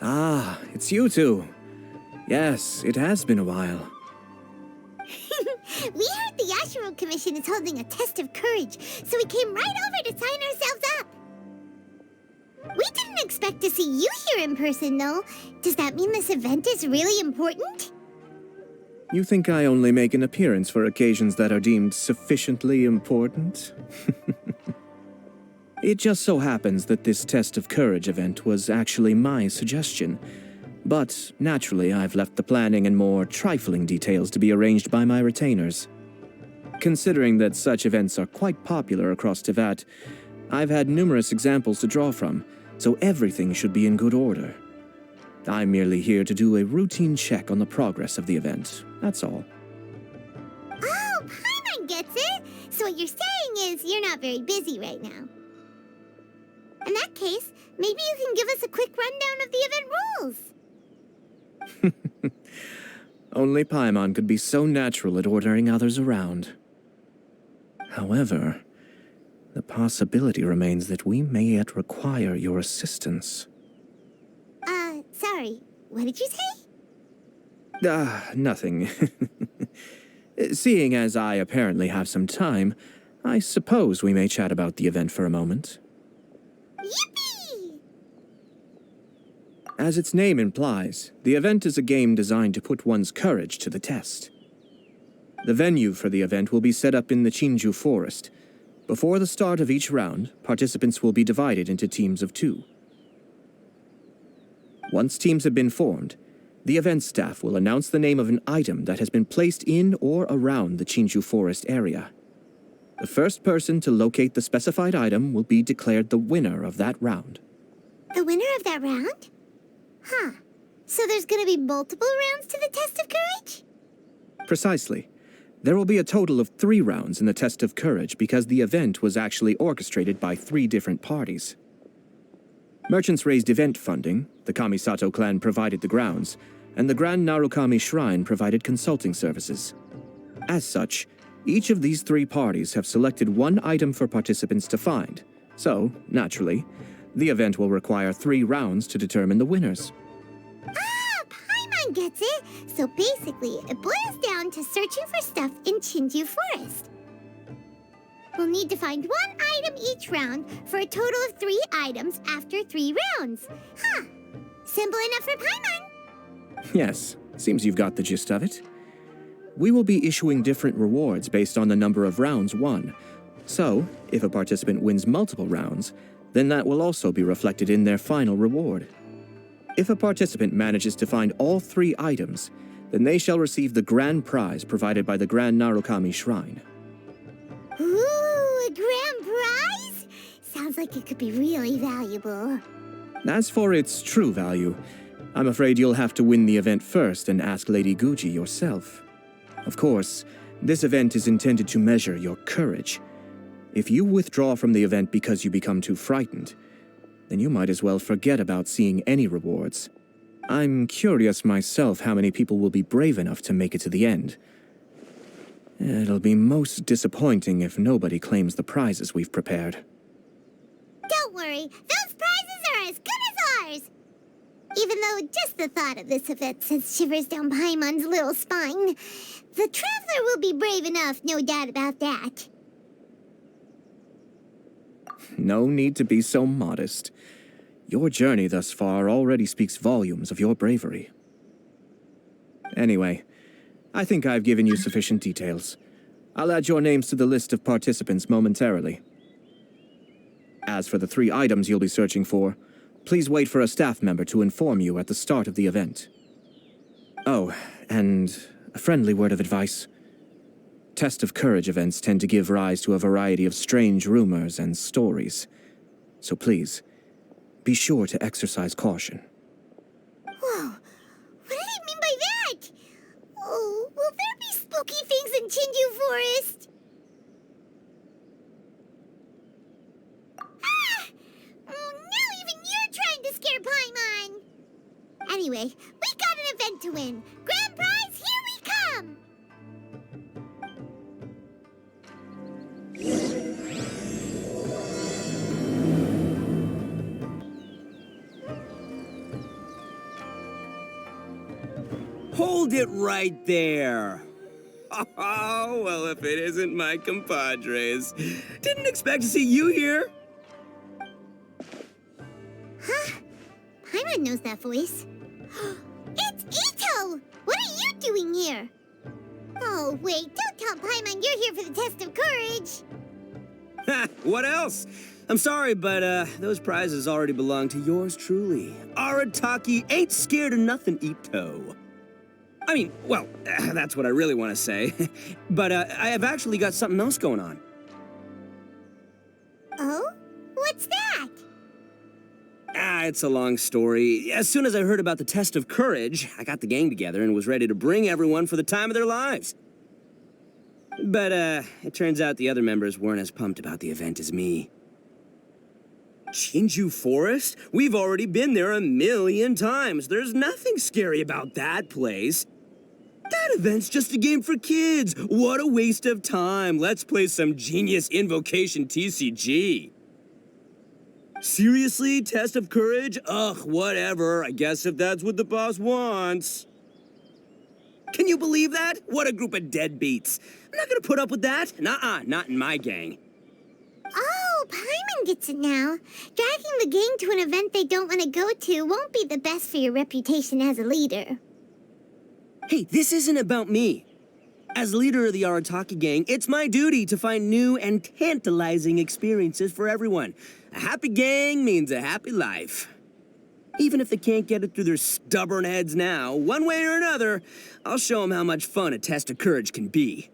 Ah, it's you two. Yes, it has been a while. We heard the Yashiro Commission is holding a test of courage, so we came right over to sign ourselves up. We didn't expect to see you here in person, though. Does that mean this event is really important? You think I only make an appearance for occasions that are deemed sufficiently important? It just so happens that this test of courage event was actually my suggestion. But, naturally, I've left the planning and more trifling details to be arranged by my retainers. Considering that such events are quite popular across Teyvat, I've had numerous examples to draw from, so everything should be in good order. I'm merely here to do a routine check on the progress of the event, that's all. Oh, Paimon gets it! So what you're saying is you're not very busy right now. In that case, maybe you can give us a quick rundown of the event rules. Only Paimon could be so natural at ordering others around. However, the possibility remains that we may yet require your assistance. Sorry, what did you say? Nothing. Seeing as I apparently have some time, I suppose we may chat about the event for a moment. Yippee! As its name implies, the event is a game designed to put one's courage to the test. The venue for the event will be set up in the Chinju Forest. Before the start of each round, participants will be divided into teams of 2. Once teams have been formed, the event staff will announce the name of an item that has been placed in or around the Chinju Forest area. The first person to locate the specified item will be declared the winner of that round. The winner of that round? Huh. So there's gonna be multiple rounds to the test of courage? Precisely. There will be a total of 3 rounds in the test of courage because the event was actually orchestrated by 3 different parties. Merchants raised event funding, the Kamisato clan provided the grounds, and the Grand Narukami Shrine provided consulting services. As such, each of these 3 parties have selected one item for participants to find, so, naturally, the event will require 3 rounds to determine the winners. Ah, Paimon gets it! So basically, it boils down to searching for stuff in Chinju Forest. We'll need to find one item each round for a total of 3 items after 3 rounds. Huh. Simple enough for Paimon. Yes, seems you've got the gist of it. We will be issuing different rewards based on the number of rounds won. So, if a participant wins multiple rounds, then that will also be reflected in their final reward. If a participant manages to find all 3 items, then they shall receive the grand prize provided by the Grand Narukami Shrine. Ooh, a grand prize? Sounds like it could be really valuable. As for its true value, I'm afraid you'll have to win the event first and ask Lady Guji yourself. Of course, this event is intended to measure your courage. If you withdraw from the event because you become too frightened, then you might as well forget about seeing any rewards. I'm curious myself how many people will be brave enough to make it to the end. It'll be most disappointing if nobody claims the prizes we've prepared. Don't worry, those prizes are as good as ours! Even though just the thought of this event sends shivers down Paimon's little spine, the traveler will be brave enough, no doubt about that. No need to be so modest. Your journey thus far already speaks volumes of your bravery. Anyway, I think I've given you sufficient details. I'll add your names to the list of participants momentarily. As for the 3 items you'll be searching for, please wait for a staff member to inform you at the start of the event. Oh, and a friendly word of advice. Test of courage events tend to give rise to a variety of strange rumors and stories. So please, be sure to exercise caution. Whoa, what did he mean by that? Oh, will there be spooky things in Chinju Forest? Ah! Oh, now even you're trying to scare Paimon! Anyway, we got an event to win. Grand prize, here we come! Hold it right there. Oh, well, if it isn't my compadres. Didn't expect to see you here. Huh? Paimon knows that voice. It's Ito! What are you doing here? Oh, wait, don't tell Paimon you're here for the test of courage. Ha! What else? I'm sorry, but those prizes already belong to yours truly. Arataki ain't scared of nothing, Ito. I mean, well, that's what I really want to say. But I have actually got something else going on. Oh? What's that? It's a long story. As soon as I heard about the test of courage, I got the gang together and was ready to bring everyone for the time of their lives. But it turns out the other members weren't as pumped about the event as me. Shinju Forest? We've already been there 1,000,000 times. There's nothing scary about that place. That event's just a game for kids. What a waste of time. Let's play some genius invocation TCG. Seriously? Test of courage? Ugh, whatever. I guess if that's what the boss wants. Can you believe that? What a group of deadbeats. I'm not gonna put up with that. Nuh-uh, not in my gang. Oh, Paimon gets it now. Dragging the gang to an event they don't want to go to won't be the best for your reputation as a leader. Hey, this isn't about me. As leader of the Arataki gang, it's my duty to find new and tantalizing experiences for everyone. A happy gang means a happy life. Even if they can't get it through their stubborn heads now, one way or another, I'll show them how much fun a test of courage can be.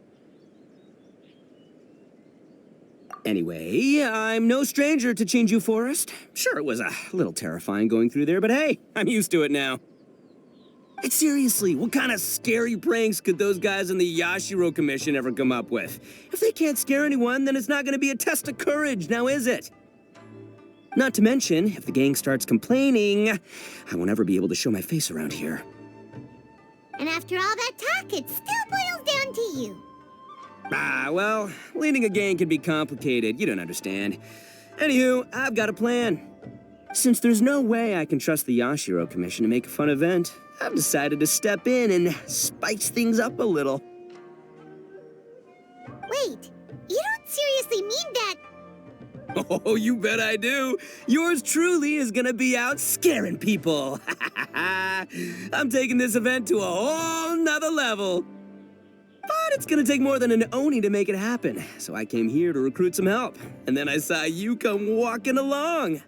Anyway, I'm no stranger to Shinju Forest. Sure, it was a little terrifying going through there, but hey, I'm used to it now. And seriously, what kind of scary pranks could those guys in the Yashiro Commission ever come up with? If they can't scare anyone, then it's not going to be a test of courage, now is it? Not to mention, if the gang starts complaining, I won't ever be able to show my face around here. And after all that talk, it still boils down to you. Well, leading a gang can be complicated. You don't understand. Anywho, I've got a plan. Since there's no way I can trust the Yashiro Commission to make a fun event, I've decided to step in and spice things up a little. Wait, you don't seriously mean that? Oh, you bet I do. Yours truly is gonna be out scaring people. I'm taking this event to a whole nother level. But it's gonna take more than an Oni to make it happen, so I came here to recruit some help. And then I saw you come walking along.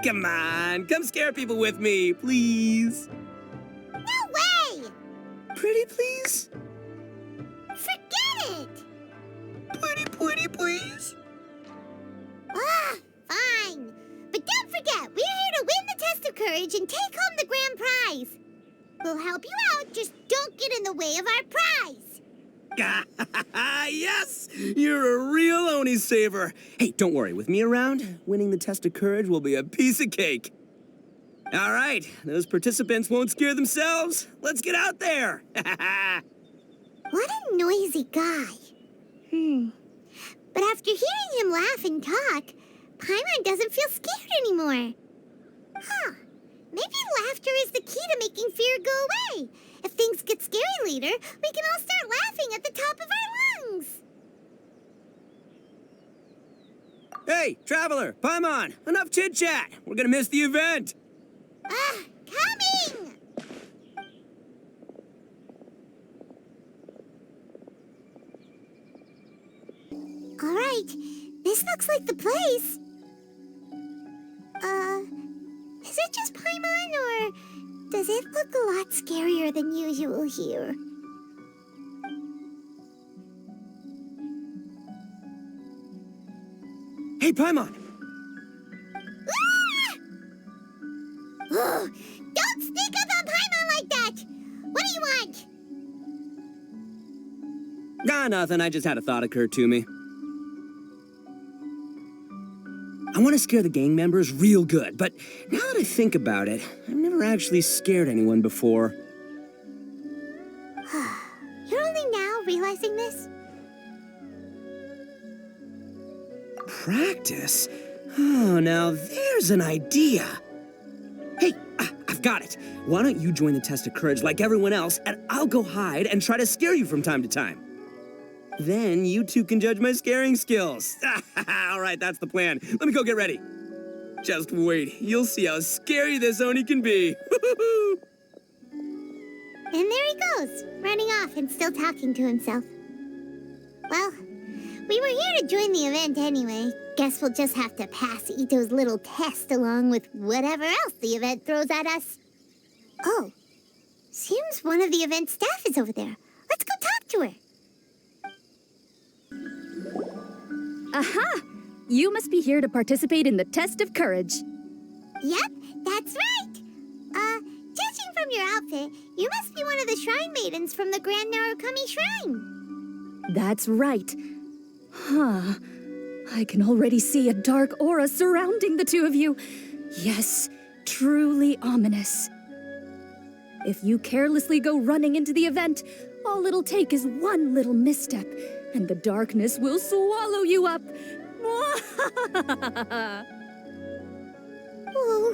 Come on, come scare people with me, please. No way! Pretty please? Forget it! Pretty please? Ah, fine. But don't forget, we're here to win the test of courage and take home the grand prize. We'll help you out, just don't get in the way of our prize. Yes! You're a real Oni saver. Hey, don't worry, with me around, winning the test of courage will be a piece of cake. All right, those participants won't scare themselves. Let's get out there. What a noisy guy. But after hearing him laugh and talk, Paimon doesn't feel scared anymore. Huh. Maybe laughter is the key to making fear go away. If things get scary later, we can all start laughing at the top of our lungs. Hey, Traveler, Paimon, enough chit-chat. We're gonna miss the event. Coming! All right, this looks like the place. Is it just Paimon, or does it look a lot scarier than usual here? Hey, Paimon! Ah! Oh, don't sneak up on Paimon like that! What do you want? Nothing. I just had a thought occur to me. I want to scare the gang members real good, but now that I think about it, I've never actually scared anyone before. You're only now realizing this? Practice? Oh, now there's an idea. Hey, I've got it. Why don't you join the test of courage like everyone else, and I'll go hide and try to scare you from time to time. Then you two can judge my scaring skills. All right, that's the plan. Let me go get ready. Just wait. You'll see how scary this Oni can be. And there he goes, running off and still talking to himself. Well, we were here to join the event anyway. Guess we'll just have to pass Ito's little test along with whatever else the event throws at us. Oh, seems one of the event staff is over there. Let's go talk to her. Aha! You must be here to participate in the test of courage. Yep, that's right. Judging from your outfit, you must be one of the Shrine Maidens from the Grand Narukami Shrine. That's right. Huh. I can already see a dark aura surrounding the two of you. Yes, truly ominous. If you carelessly go running into the event, all it'll take is one little misstep, and the darkness will swallow you up. Whoa,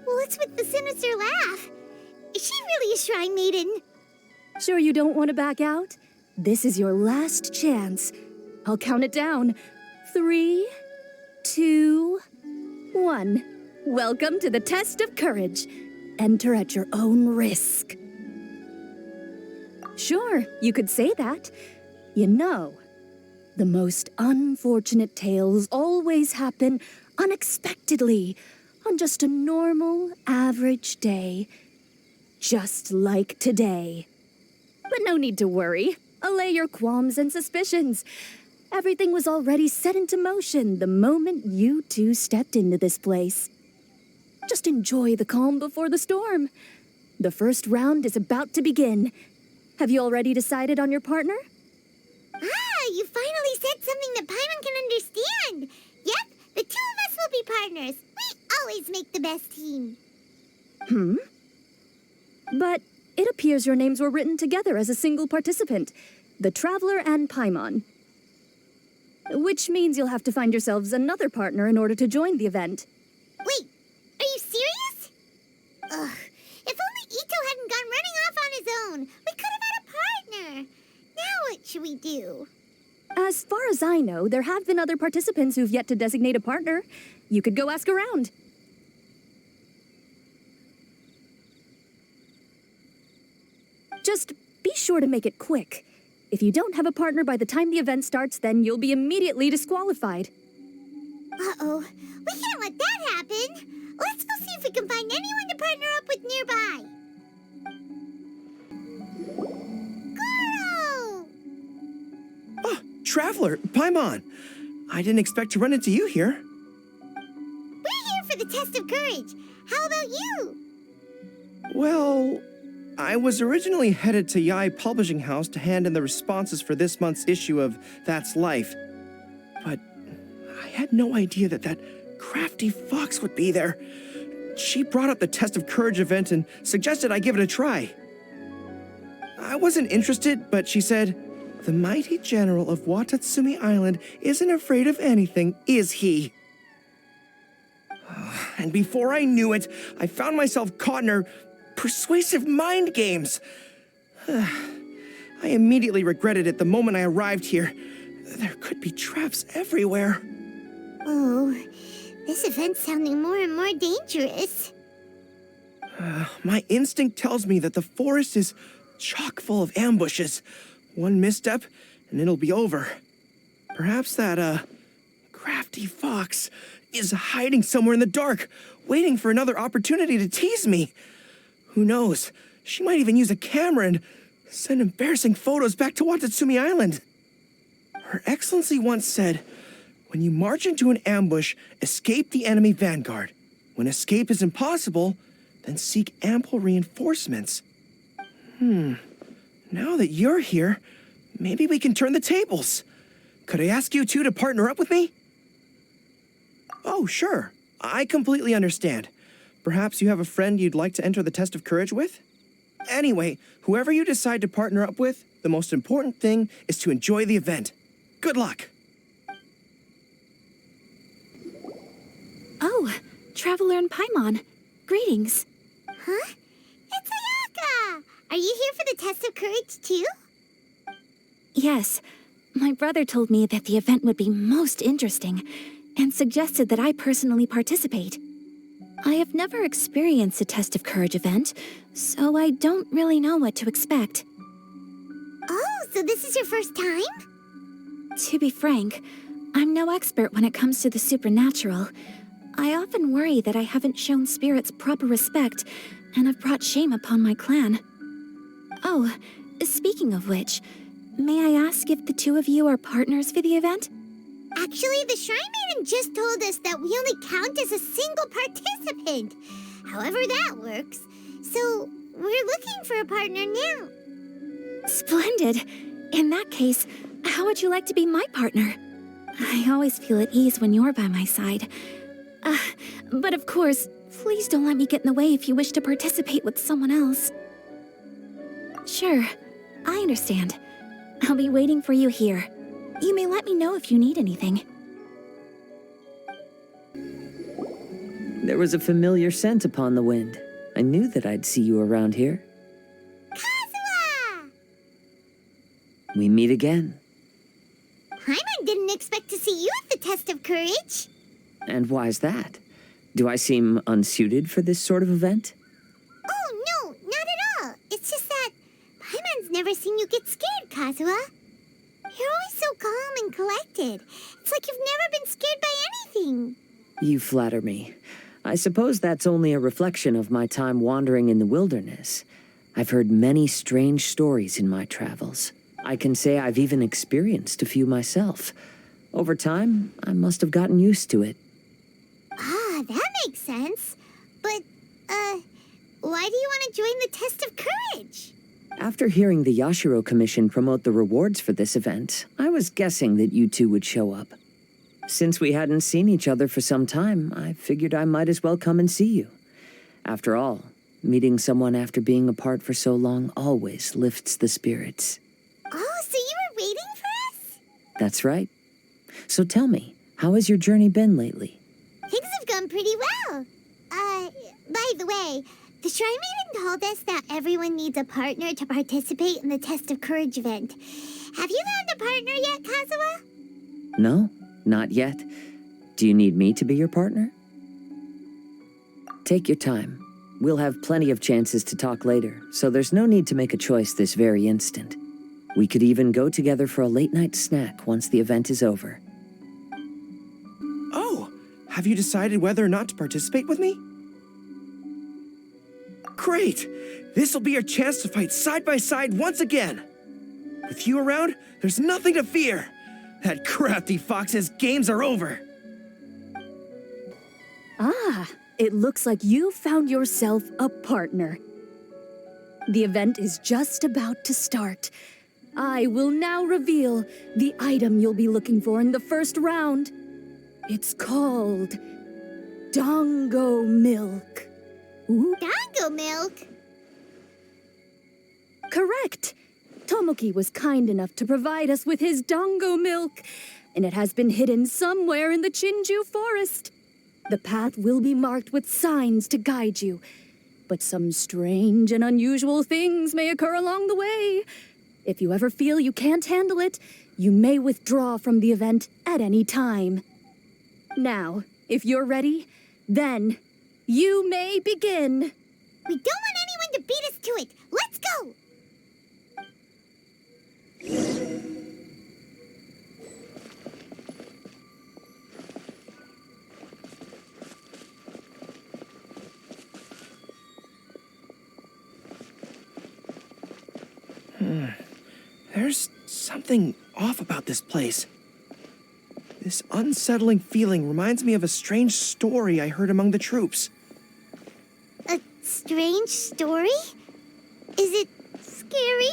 what's with the sinister laugh? Is she really a Shrine Maiden? Sure you don't want to back out? This is your last chance. I'll count it down. 3, 2, 1. Welcome to the test of courage. Enter at your own risk. Sure, you could say that. You know, the most unfortunate tales always happen unexpectedly on just a normal, average day. Just like today. But no need to worry. Allay your qualms and suspicions. Everything was already set into motion the moment you two stepped into this place. Just enjoy the calm before the storm. The first round is about to begin. Have you already decided on your partner? Ah, you finally said something that Paimon can understand. Yep, the two of us will be partners. We always make the best team. But it appears your names were written together as a single participant, the Traveler and Paimon. Which means you'll have to find yourselves another partner in order to join the event. Wait, are you serious? Ugh, if only Ito hadn't gone running off on his own. We could have had a partner. Now what should we do? As far as I know, there have been other participants who've yet to designate a partner. You could go ask around. Just be sure to make it quick. If you don't have a partner by the time the event starts, then you'll be immediately disqualified. Uh-oh, we can't let that happen. Let's go see if we can find anyone to partner up with nearby. Goro! Oh, Traveler, Paimon. I didn't expect to run into you here. We're here for the test of courage. How about you? Well, I was originally headed to Yai Publishing House to hand in the responses for this month's issue of That's Life. But I had no idea that crafty fox would be there. She brought up the Test of Courage event and suggested I give it a try. I wasn't interested, but she said, "The mighty general of Watatsumi Island isn't afraid of anything, is he?" And before I knew it, I found myself caught in her persuasive mind games. I immediately regretted it the moment I arrived here. There could be traps everywhere. Oh, this event's sounding more and more dangerous. My instinct tells me that the forest is chock full of ambushes. One misstep, and it'll be over. Perhaps that, crafty fox is hiding somewhere in the dark, waiting for another opportunity to tease me. Who knows? She might even use a camera and send embarrassing photos back to Watatsumi Island. Her Excellency once said, "When you march into an ambush, escape the enemy vanguard. When escape is impossible, then seek ample reinforcements." Now that you're here, maybe we can turn the tables. Could I ask you two to partner up with me? Oh, sure. I completely understand. Perhaps you have a friend you'd like to enter the test of courage with? Anyway, whoever you decide to partner up with, the most important thing is to enjoy the event. Good luck! Oh, Traveler and Paimon. Greetings. Huh? It's Ayaka! Are you here for the test of courage, too? Yes. My brother told me that the event would be most interesting and suggested that I personally participate. I have never experienced a test of courage event, so I don't really know what to expect. Oh, so this is your first time? To be frank, I'm no expert when it comes to the supernatural. I often worry that I haven't shown spirits proper respect and have brought shame upon my clan. Oh, speaking of which, may I ask if the two of you are partners for the event? Actually, the Shrine Maiden just told us that we only count as a single participant. However that works. So, we're looking for a partner now. Splendid. In that case, how would you like to be my partner? I always feel at ease when you're by my side. But of course, please don't let me get in the way if you wish to participate with someone else. Sure, I understand. I'll be waiting for you here. You may let me know if you need anything. There was a familiar scent upon the wind. I knew that I'd see you around here. Kazuha! We meet again. Paimon didn't expect to see you at the test of courage. And why's that? Do I seem unsuited for this sort of event? Oh, no, not at all. It's just that Paimon's never seen you get scared, Kazuha. You're always so calm and collected. It's like you've never been scared by anything. You flatter me. I suppose that's only a reflection of my time wandering in the wilderness. I've heard many strange stories in my travels. I can say I've even experienced a few myself. Over time, I must have gotten used to it. Ah, that makes sense. But, why do you want to join the test of courage? After hearing the Yashiro Commission promote the rewards for this event, I was guessing that you two would show up. Since we hadn't seen each other for some time, I figured I might as well come and see you. After all, meeting someone after being apart for so long always lifts the spirits. Oh, so you were waiting for us? That's right. So tell me, how has your journey been lately? Things have gone pretty well. By the way, the Shrine Maiden told us that everyone needs a partner to participate in the Test of Courage event. Have you found a partner yet, Kazuha? No, not yet. Do you need me to be your partner? Take your time. We'll have plenty of chances to talk later, so there's no need to make a choice this very instant. We could even go together for a late-night snack once the event is over. Oh, have you decided whether or not to participate with me? Great! This'll be your chance to fight side by side once again. With you around, there's nothing to fear. That crafty fox's games are over. Ah, it looks like you found yourself a partner. The event is just about to start. I will now reveal the item you'll be looking for in the first round. It's called Dango Milk. Ooh, Dango milk? correct. Tomoki was kind enough to provide us with his Dango Milk, and it has been hidden somewhere in the Chinju forest. The path will be marked with signs to guide you, but some strange and unusual things may occur along the way. If you ever feel you can't handle it, you may withdraw from the event at any time. Now, if you're ready, then you may begin. We don't want anyone to beat us to it. Let's go! There's something off about this place. This unsettling feeling reminds me of a strange story I heard among the troops. A strange story? Is it scary?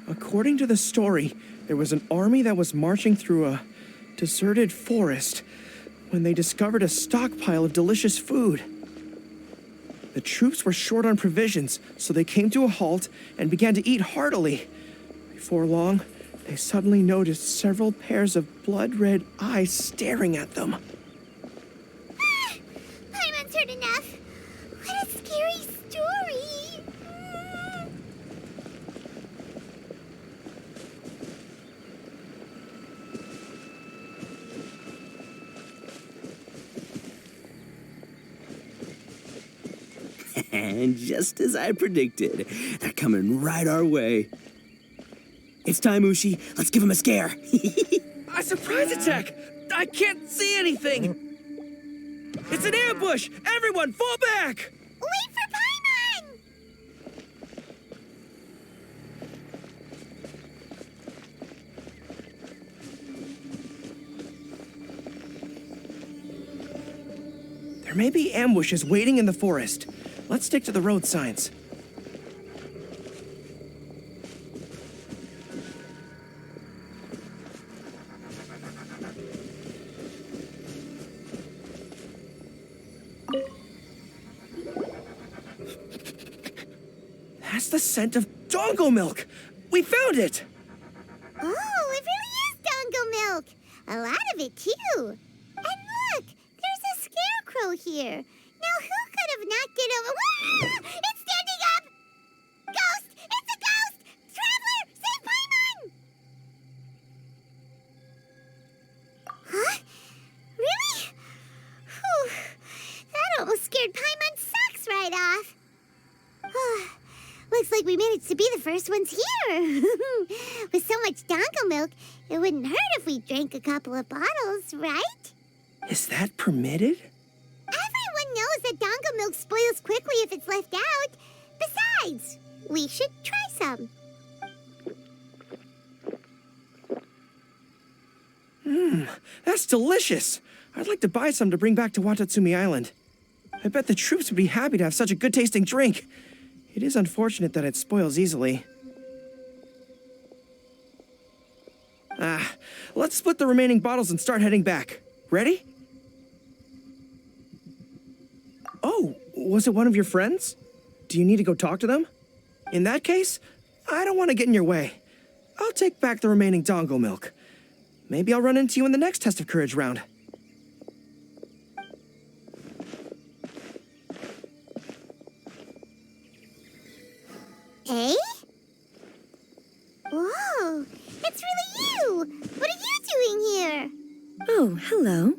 According to the story, there was an army that was marching through a deserted forest when they discovered a stockpile of delicious food. The troops were short on provisions, so they came to a halt and began to eat heartily. Before long, they suddenly noticed several pairs of blood-red eyes staring at them. Paimon's heard enough. scary story. And just as I predicted, they're coming right our way. It's time, Ushi. Let's give him a scare. A surprise attack! I can't see anything! It's an ambush! Everyone, fall back! Wait for Paimon! There may be ambushes waiting in the forest. Let's stick to the road signs. That's the scent of dongo milk! We found it! Oh, it really is dongo milk. A lot of it, too. And look, there's a scarecrow here. Now, who could have knocked it over? Wah! It's standing up! Ghost! It's a ghost! Traveler! Save Paimon! Huh? Really? Whew. That almost scared Paimon's socks right off. Looks like we managed to be the first ones here. With so much dongo milk, it wouldn't hurt if we drank a couple of bottles, right? Is that permitted? Everyone knows that dongo milk spoils quickly if it's left out. Besides, we should try some. That's delicious! I'd like to buy some to bring back to Watatsumi Island. I bet the troops would be happy to have such a good-tasting drink. It is unfortunate that it spoils easily. Let's split the remaining bottles and start heading back. Ready? Oh, was it one of your friends? Do you need to go talk to them? In that case, I don't want to get in your way. I'll take back the remaining dongo milk. Maybe I'll run into you in the next test of courage round. Eh? Whoa, it's really you! What are you doing here? Oh, hello.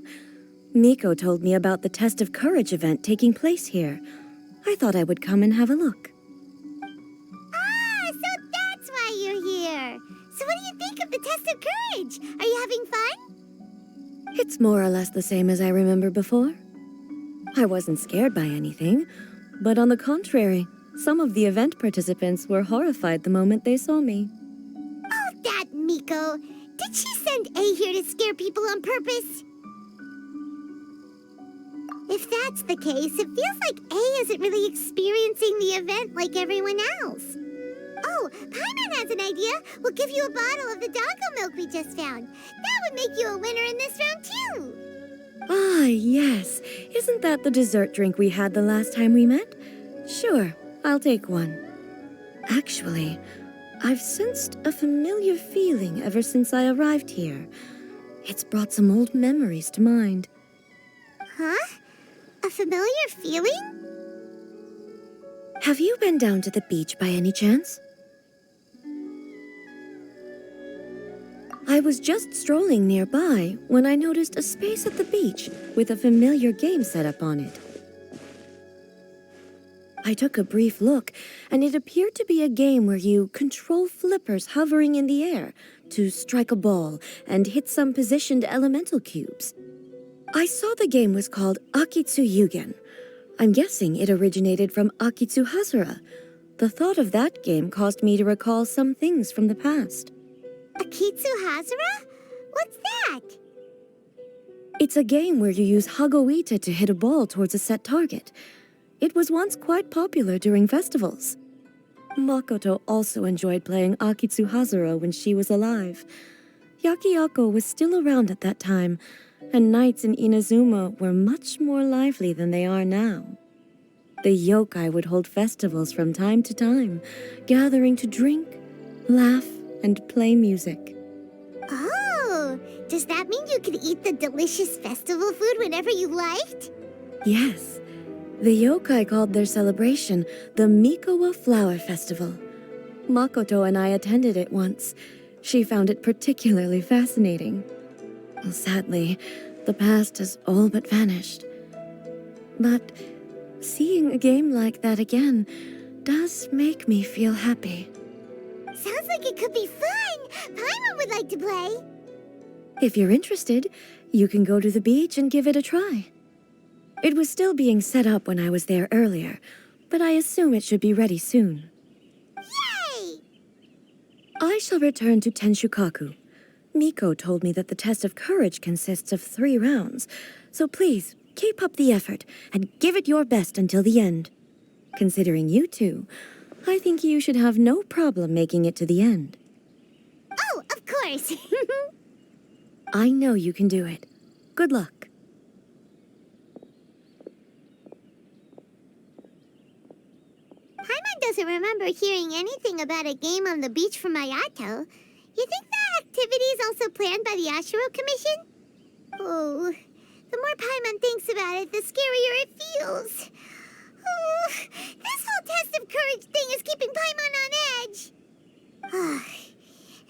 Miko told me about the Test of Courage event taking place here. I thought I would come and have a look. Ah, so that's why you're here. So what do you think of the Test of Courage? Are you having fun? It's more or less the same as I remember before. I wasn't scared by anything, but on the contrary, some of the event participants were horrified the moment they saw me. Oh, that Miko. Did she send A here to scare people on purpose? If that's the case, it feels like A isn't really experiencing the event like everyone else. Oh, Paimon has an idea. We'll give you a bottle of the dongo milk we just found. That would make you a winner in this round, too. Ah, yes. Isn't that the dessert drink we had the last time we met? Sure, I'll take one. Actually, I've sensed a familiar feeling ever since I arrived here. It's brought some old memories to mind. Huh? A familiar feeling? Have you been down to the beach by any chance? I was just strolling nearby when I noticed a space at the beach with a familiar game set up on it. I took a brief look, and it appeared to be a game where you control flippers hovering in the air to strike a ball and hit some positioned elemental cubes. I saw the game was called Akitsu Yugen. I'm guessing it originated from Akitsu Hazura. The thought of that game caused me to recall some things from the past. Akitsu Hazura? What's that? It's a game where you use Hagoita to hit a ball towards a set target. It was once quite popular during festivals. Makoto also enjoyed playing Akitsu Hazura when she was alive. Yakiako was still around at that time, and nights in Inazuma were much more lively than they are now. The yokai would hold festivals from time to time, gathering to drink, laugh, and play music. Oh, does that mean you could eat the delicious festival food whenever you liked? Yes, The yokai called their celebration the Mikowa Flower Festival. Makoto and I attended it once. She found it particularly fascinating. Well, sadly, the past has all but vanished. But seeing a game like that again does make me feel happy. Sounds like it could be fun. Paimon would like to play. If you're interested, you can go to the beach and give it a try. It was still being set up when I was there earlier, but I assume it should be ready soon. Yay! I shall return to Tenshukaku. Miko told me that the test of courage consists of 3 rounds, so please keep up the effort and give it your best until the end. Considering you two, I think you should have no problem making it to the end. Oh, of course. I know you can do it. Good luck. Paimon doesn't remember hearing anything about a game on the beach from Ayato. You think that activity is also planned by the Yashiro Commission? Oh, the more Paimon thinks about it, the scarier it feels. Oh, this whole test of courage thing is keeping Paimon on edge.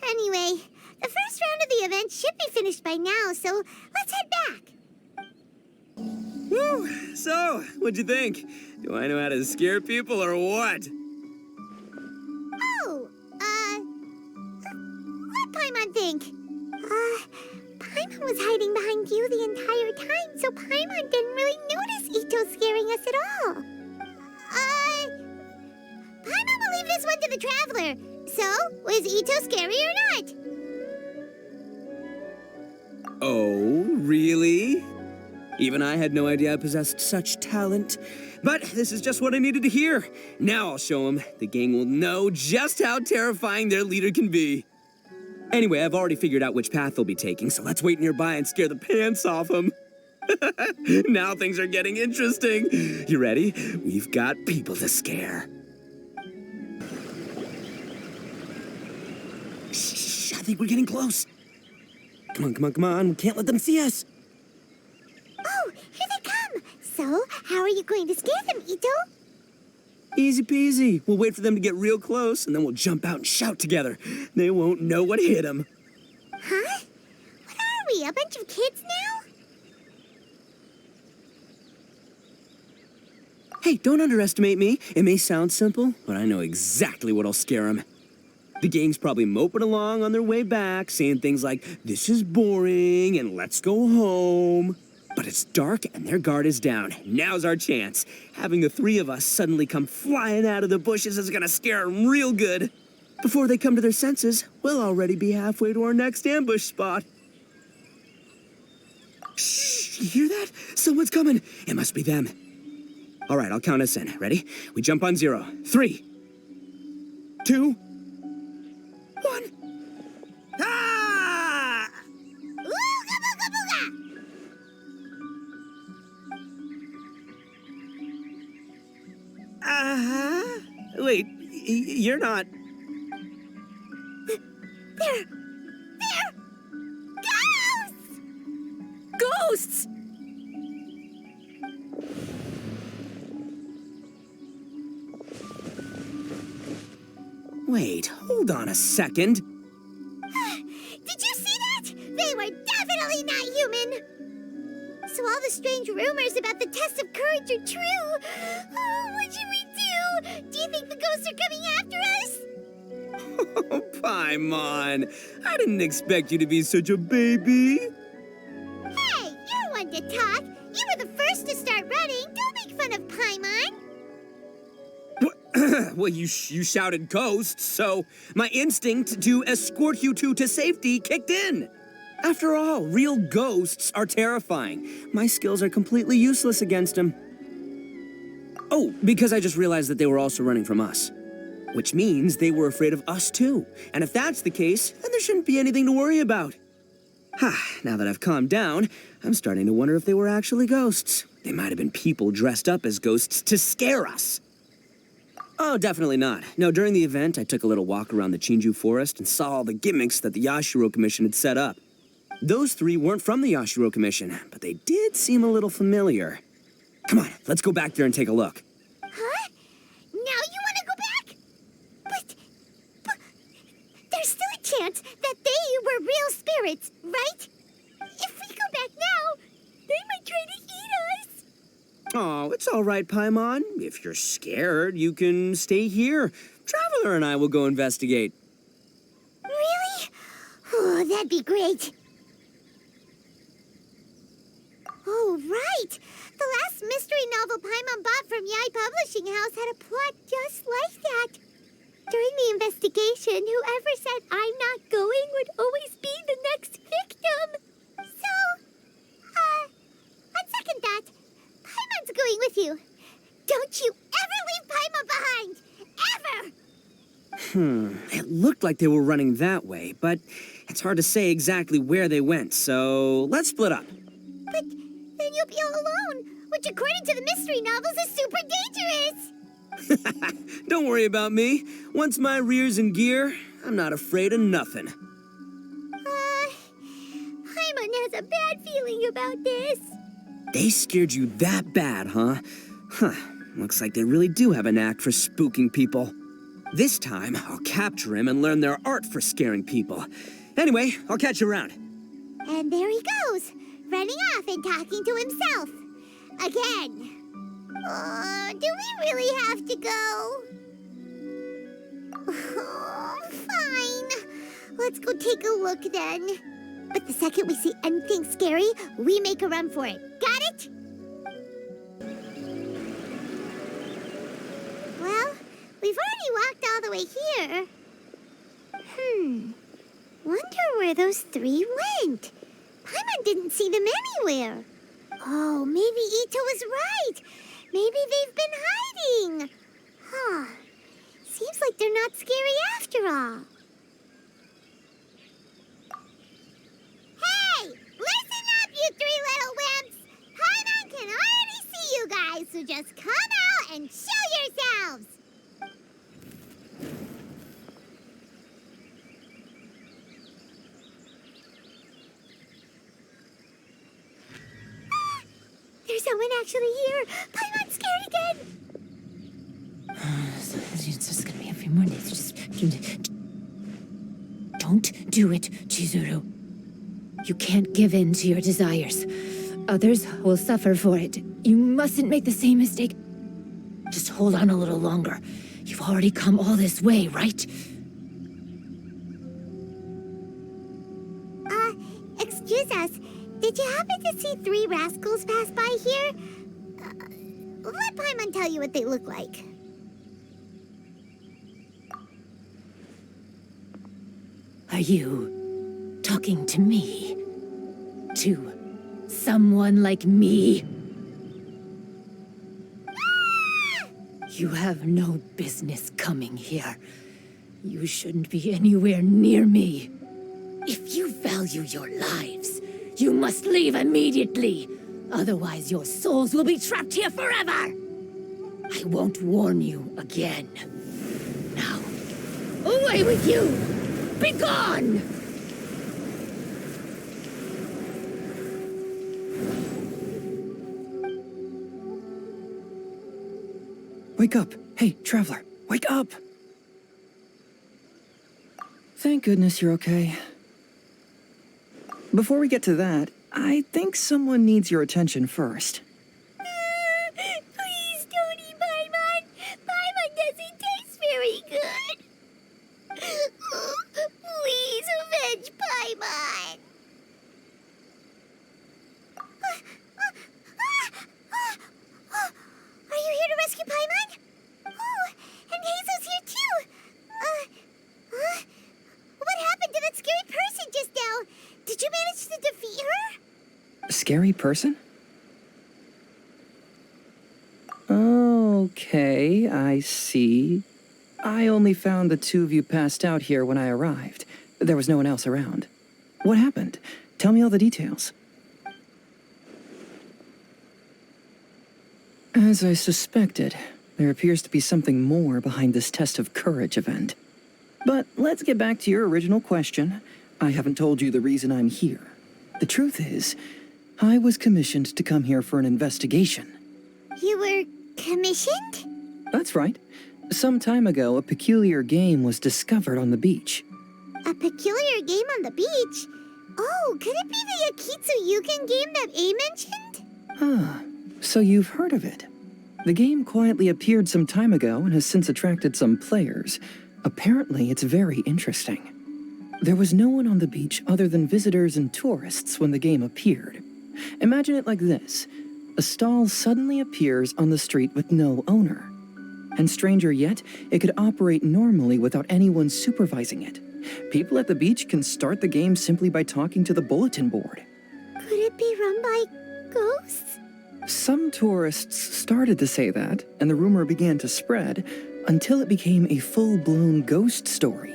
Anyway, the first round of the event should be finished by now, so let's head back. Woo! So, what'd you think? Do I know how to scare people or what? Oh, what'd Paimon think? Paimon was hiding behind you the entire time, so Paimon didn't really notice Ito scaring us at all. Paimon will leave this one to the Traveler. So, was Ito scary or not? Oh, really? Even I had no idea I possessed such talent. But this is just what I needed to hear. Now I'll show them. The gang will know just how terrifying their leader can be. Anyway, I've already figured out which path they'll be taking, so let's wait nearby and scare the pants off them. Now things are getting interesting. You ready? We've got people to scare. Shh, I think we're getting close. Come on, come on, come on. We can't let them see us. Oh, here they come. So, how are you going to scare them, Ito? Easy peasy. We'll wait for them to get real close, and then we'll jump out and shout together. They won't know what hit them. Huh? What are we, a bunch of kids now? Hey, don't underestimate me. It may sound simple, but I know exactly what'll scare them. The gang's probably moping along on their way back, saying things like, "This is boring," and "Let's go home." But it's dark and their guard is down. Now's our chance. Having the 3 of us suddenly come flying out of the bushes is gonna scare them real good. Before they come to their senses, we'll already be halfway to our next ambush spot. Shh, you hear that? Someone's coming. It must be them. All right, I'll count us in. Ready? We jump on 0. 3, 2, 1. Ah! Ooga booga booga! Uh-huh. Wait, you're not... They're ghosts! Ghosts! Wait, hold on a second. Did you see that? They were definitely not human! So all the strange rumors about the test of courage are true. Oh, what should we do? Do you think the ghosts are coming after us? Oh, Paimon. I didn't expect you to be such a baby. Hey, you're one to talk. You were the first to start running. Don't make fun of Paimon. Well, you shouted ghosts, so my instinct to escort you two to safety kicked in. After all, real ghosts are terrifying. My skills are completely useless against them. Oh, because I just realized that they were also running from us. Which means they were afraid of us too. And if that's the case, then there shouldn't be anything to worry about. Now that I've calmed down, I'm starting to wonder if they were actually ghosts. They might have been people dressed up as ghosts to scare us. Oh, definitely not. No, during the event, I took a little walk around the Chinju forest and saw all the gimmicks that the Yashiro Commission had set up. Those 3 weren't from the Yashiro Commission, but they did seem a little familiar. Come on, let's go back there and take a look. Huh? Now you want to go back? But there's still a chance that they were real spirits, right? If we go back now, they might try to eat us. Oh, it's all right, Paimon. If you're scared, you can stay here. Traveler and I will go investigate. Really? Oh, that'd be great. Oh, right. The last mystery novel Paimon bought from Yai Publishing House had a plot just like that. During the investigation, whoever said I'm not going would always be the next victim. So, on second thought, Paimon's going with you. Don't you ever leave Paimon behind! Ever! It looked like they were running that way, but it's hard to say exactly where they went, so let's split up. But then you'll be all alone, which according to the mystery novels is super dangerous. Don't worry about me. Once my rear's in gear, I'm not afraid of nothing. Paimon has a bad feeling about this. They scared you that bad, huh? Huh. Looks like they really do have a knack for spooking people. This time, I'll capture him and learn their art for scaring people. Anyway, I'll catch you around. And there he goes, running off and talking to himself. Again. Do we really have to go? Fine. Let's go take a look then. But the second we see anything scary, we make a run for it. Got it? Well, we've already walked all the way here. Wonder where those three went. Paimon didn't see them anywhere. Oh, maybe Ito was right. Maybe they've been hiding. Huh. Seems like they're not scary after all. Hey! Listen up, you three little wimps! Paimon can already see you guys, so just come out and show yourselves! There's someone actually here! Paimon's scared again! It's just gonna be a few more days. Just don't do it, Chizuru. You can't give in to your desires. Others will suffer for it. You mustn't make the same mistake. Just hold on a little longer. You've already come all this way, right? Excuse us. Did you happen to see three rascals pass by here? Let Paimon tell you what they look like. Are you talking to me? To someone like me? You have no business coming here. You shouldn't be anywhere near me. If you value your lives, you must leave immediately. Otherwise, your souls will be trapped here forever. I won't warn you again. Now, away with you! Be gone! Wake up. Hey, Traveler, wake up! Thank goodness you're okay. Before we get to that, I think someone needs your attention first. Please don't eat Paimon. Paimon doesn't taste very good. Please avenge Paimon. Are you here to rescue Paimon? Oh, and Hazel's here too. What happened to that scary person just now? Did you manage to defeat her? Scary person? Okay, I see. I only found the two of you passed out here when I arrived. There was no one else around. What happened? Tell me all the details. As I suspected, there appears to be something more behind this test of courage event. But let's get back to your original question. I haven't told you the reason I'm here. The truth is, I was commissioned to come here for an investigation. You were commissioned? That's right. Some time ago, a peculiar game was discovered on the beach. A peculiar game on the beach? Oh, could it be the Akitsu game that A mentioned? Ah, so you've heard of it. The game quietly appeared some time ago and has since attracted some players. Apparently, it's very interesting. There was no one on the beach other than visitors and tourists when the game appeared. Imagine it like this. A stall suddenly appears on the street with no owner. And stranger yet, it could operate normally without anyone supervising it. People at the beach can start the game simply by talking to the bulletin board. Could it be run by ghosts? Some tourists started to say that, and the rumor began to spread, until it became a full-blown ghost story.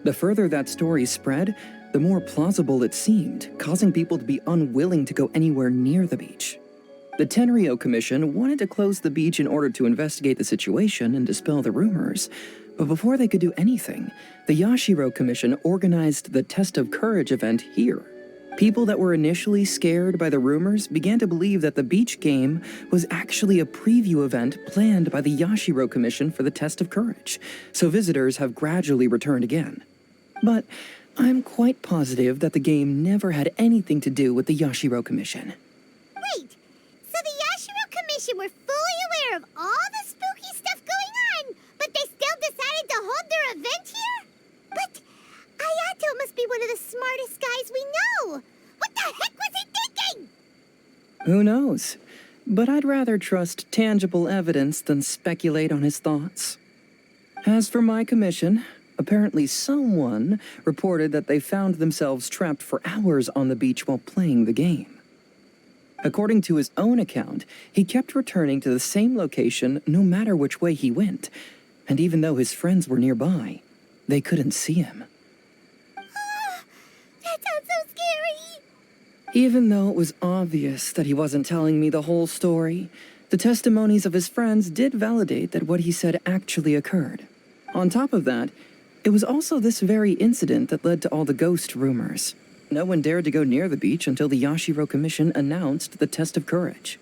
The further that story spread, the more plausible it seemed, causing people to be unwilling to go anywhere near the beach. The Tenryou Commission wanted to close the beach in order to investigate the situation and dispel the rumors, but before they could do anything, the Yashiro Commission organized the Test of Courage event here. People that were initially scared by the rumors began to believe that the beach game was actually a preview event planned by the Yashiro Commission for the Test of Courage, so visitors have gradually returned again. But I'm quite positive that the game never had anything to do with the Yashiro Commission. Wait, so the Yashiro Commission were fully aware of all the spooky stuff going on, but they still decided to hold their event here? But Ayato must be one of the smartest guys we know. What the heck was he thinking? Who knows? But I'd rather trust tangible evidence than speculate on his thoughts. As for my commission, apparently someone reported that they found themselves trapped for hours on the beach while playing the game. According to his own account, he kept returning to the same location no matter which way he went, and even though his friends were nearby, they couldn't see him. That sounds so scary. Even though it was obvious that he wasn't telling me the whole story, the testimonies of his friends did validate that what he said actually occurred. On top of that, it was also this very incident that led to all the ghost rumors. No one dared to go near the beach until the Yashiro Commission announced the Test of Courage.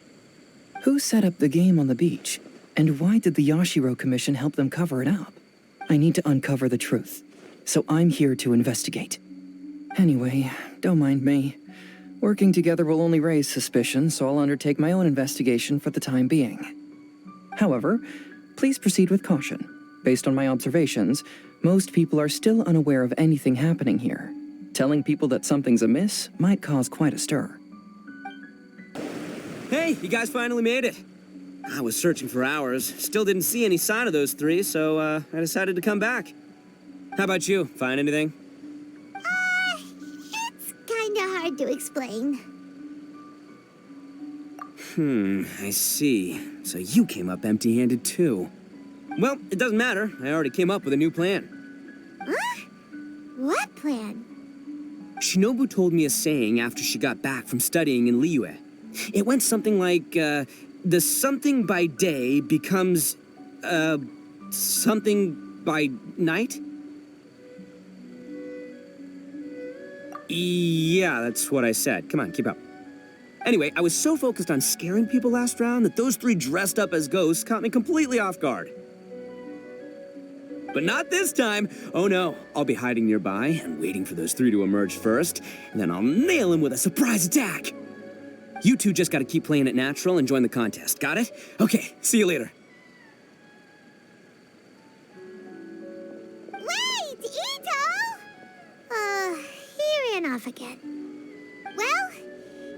Who set up the game on the beach? And why did the Yashiro Commission help them cover it up? I need to uncover the truth, so I'm here to investigate. Anyway, don't mind me. Working together will only raise suspicion, so I'll undertake my own investigation for the time being. However, please proceed with caution. Based on my observations, most people are still unaware of anything happening here. Telling people that something's amiss might cause quite a stir. Hey, you guys finally made it. I was searching for hours, still didn't see any sign of those three, so I decided to come back. How about you? Find anything? It's kinda hard to explain. I see. So you came up empty-handed too. Well, it doesn't matter. I already came up with a new plan. Huh? What plan? Shinobu told me a saying after she got back from studying in Liyue. It went something like, the something by day becomes, something by night? Yeah, that's what I said. Come on, keep up. Anyway, I was so focused on scaring people last round that those three dressed up as ghosts caught me completely off guard. But not this time. Oh no, I'll be hiding nearby and waiting for those three to emerge first, and then I'll nail them with a surprise attack. You two just gotta keep playing it natural and join the contest, got it? Okay, see you later. Wait, Ito! He ran off again. Well,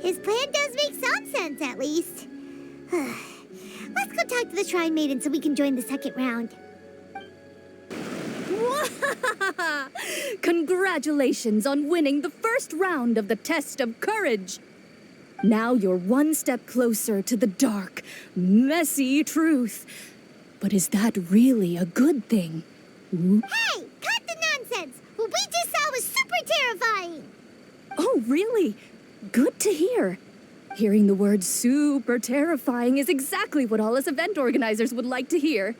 his plan does make some sense, at least. Let's go talk to the Shrine Maiden so we can join the second round. Congratulations on winning the first round of the Test of Courage. Now you're one step closer to the dark, messy truth. But is that really a good thing? Hey, cut the nonsense! What we just saw was super terrifying! Oh, really? Good to hear. Hearing the word super terrifying is exactly what all us event organizers would like to hear.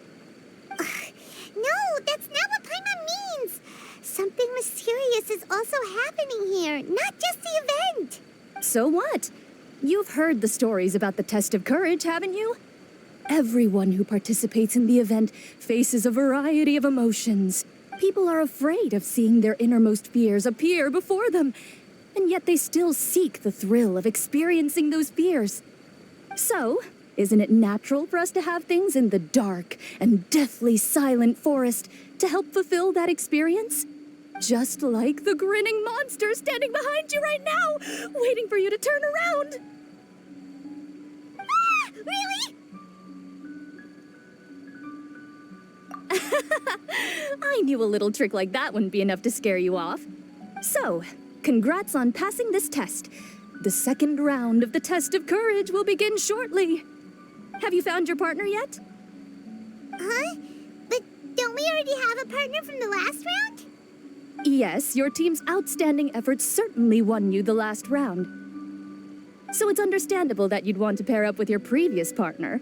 No, that's not what Paimon means! Something mysterious is also happening here, not just the event! So what? You've heard the stories about the Test of Courage, haven't you? Everyone who participates in the event faces a variety of emotions. People are afraid of seeing their innermost fears appear before them, and yet they still seek the thrill of experiencing those fears. So, isn't it natural for us to have things in the dark and deathly silent forest to help fulfill that experience? Just like the grinning monster standing behind you right now, waiting for you to turn around. Ah, really? I knew a little trick like that wouldn't be enough to scare you off. So, congrats on passing this test. The second round of the test of courage will begin shortly. Have you found your partner yet? Huh? But don't we already have a partner from the last round? Yes, your team's outstanding efforts certainly won you the last round. So it's understandable that you'd want to pair up with your previous partner.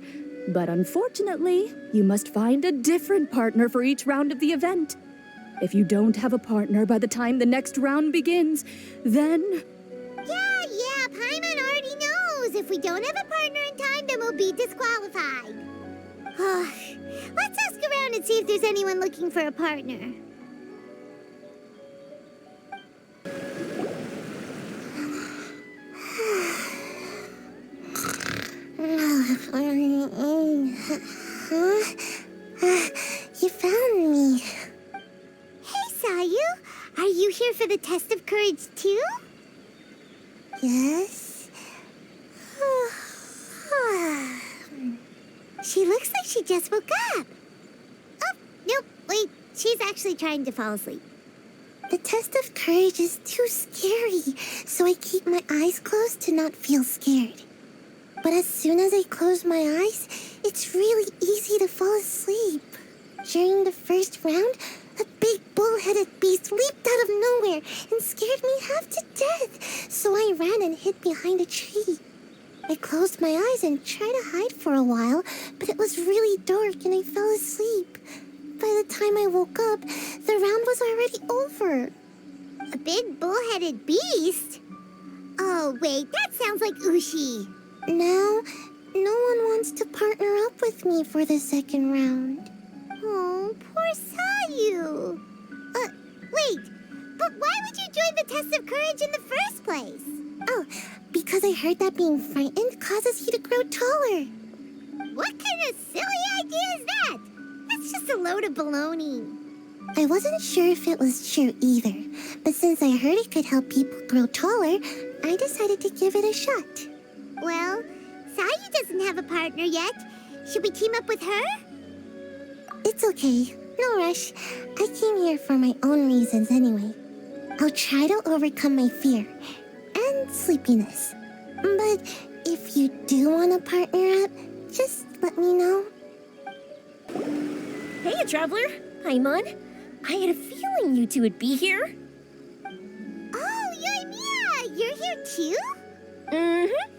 But unfortunately, you must find a different partner for each round of the event. If you don't have a partner by the time the next round begins, then... Yeah, Paimon already knows. If we don't have a partner in time, then we'll be disqualified. Let's ask around and see if there's anyone looking for a partner. You found me. Hey, Sayu. Are you here for the test of courage, too? Yes. She looks like she just woke up. Oh, nope, wait. She's actually trying to fall asleep. The test of courage is too scary, so I keep my eyes closed to not feel scared. But as soon as I close my eyes, it's really easy to fall asleep. During the first round, a big bull-headed beast leaped out of nowhere and scared me half to death, so I ran and hid behind a tree. I closed my eyes and tried to hide for a while, but it was really dark and I fell asleep. By the time I woke up, the round was already over. A big bull-headed beast? Oh, wait, that sounds like Ushi. Now, no one wants to partner up with me for the second round. Oh, poor Sayu. Wait, but why would you join the test of courage in the first place? Oh, because I heard that being frightened causes you to grow taller. What kind of silly idea is that? That's just a load of baloney. I wasn't sure if it was true either, but since I heard it could help people grow taller, I decided to give it a shot. Well, Sayu doesn't have a partner yet. Should we team up with her? It's okay. No rush. I came here for my own reasons anyway. I'll try to overcome my fear and sleepiness. But if you do want to partner up, just let me know. Hey, Traveler. Paimon. I had a feeling you two would be here. Oh, Yoimiya! You're here too? Mm-hmm.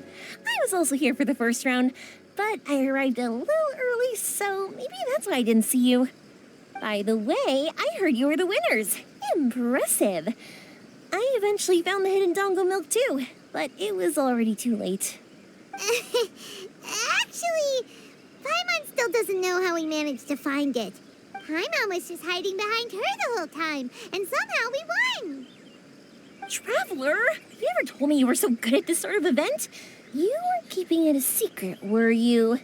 I was also here for the first round, but I arrived a little early, so maybe that's why I didn't see you. By the way, I heard you were the winners. Impressive. I eventually found the hidden dongo milk too, but it was already too late. Actually, Paimon still doesn't know how we managed to find it. Paimon was just hiding behind her the whole time, and somehow we won. Traveler, you ever told me you were so good at this sort of event? You weren't keeping it a secret, were you?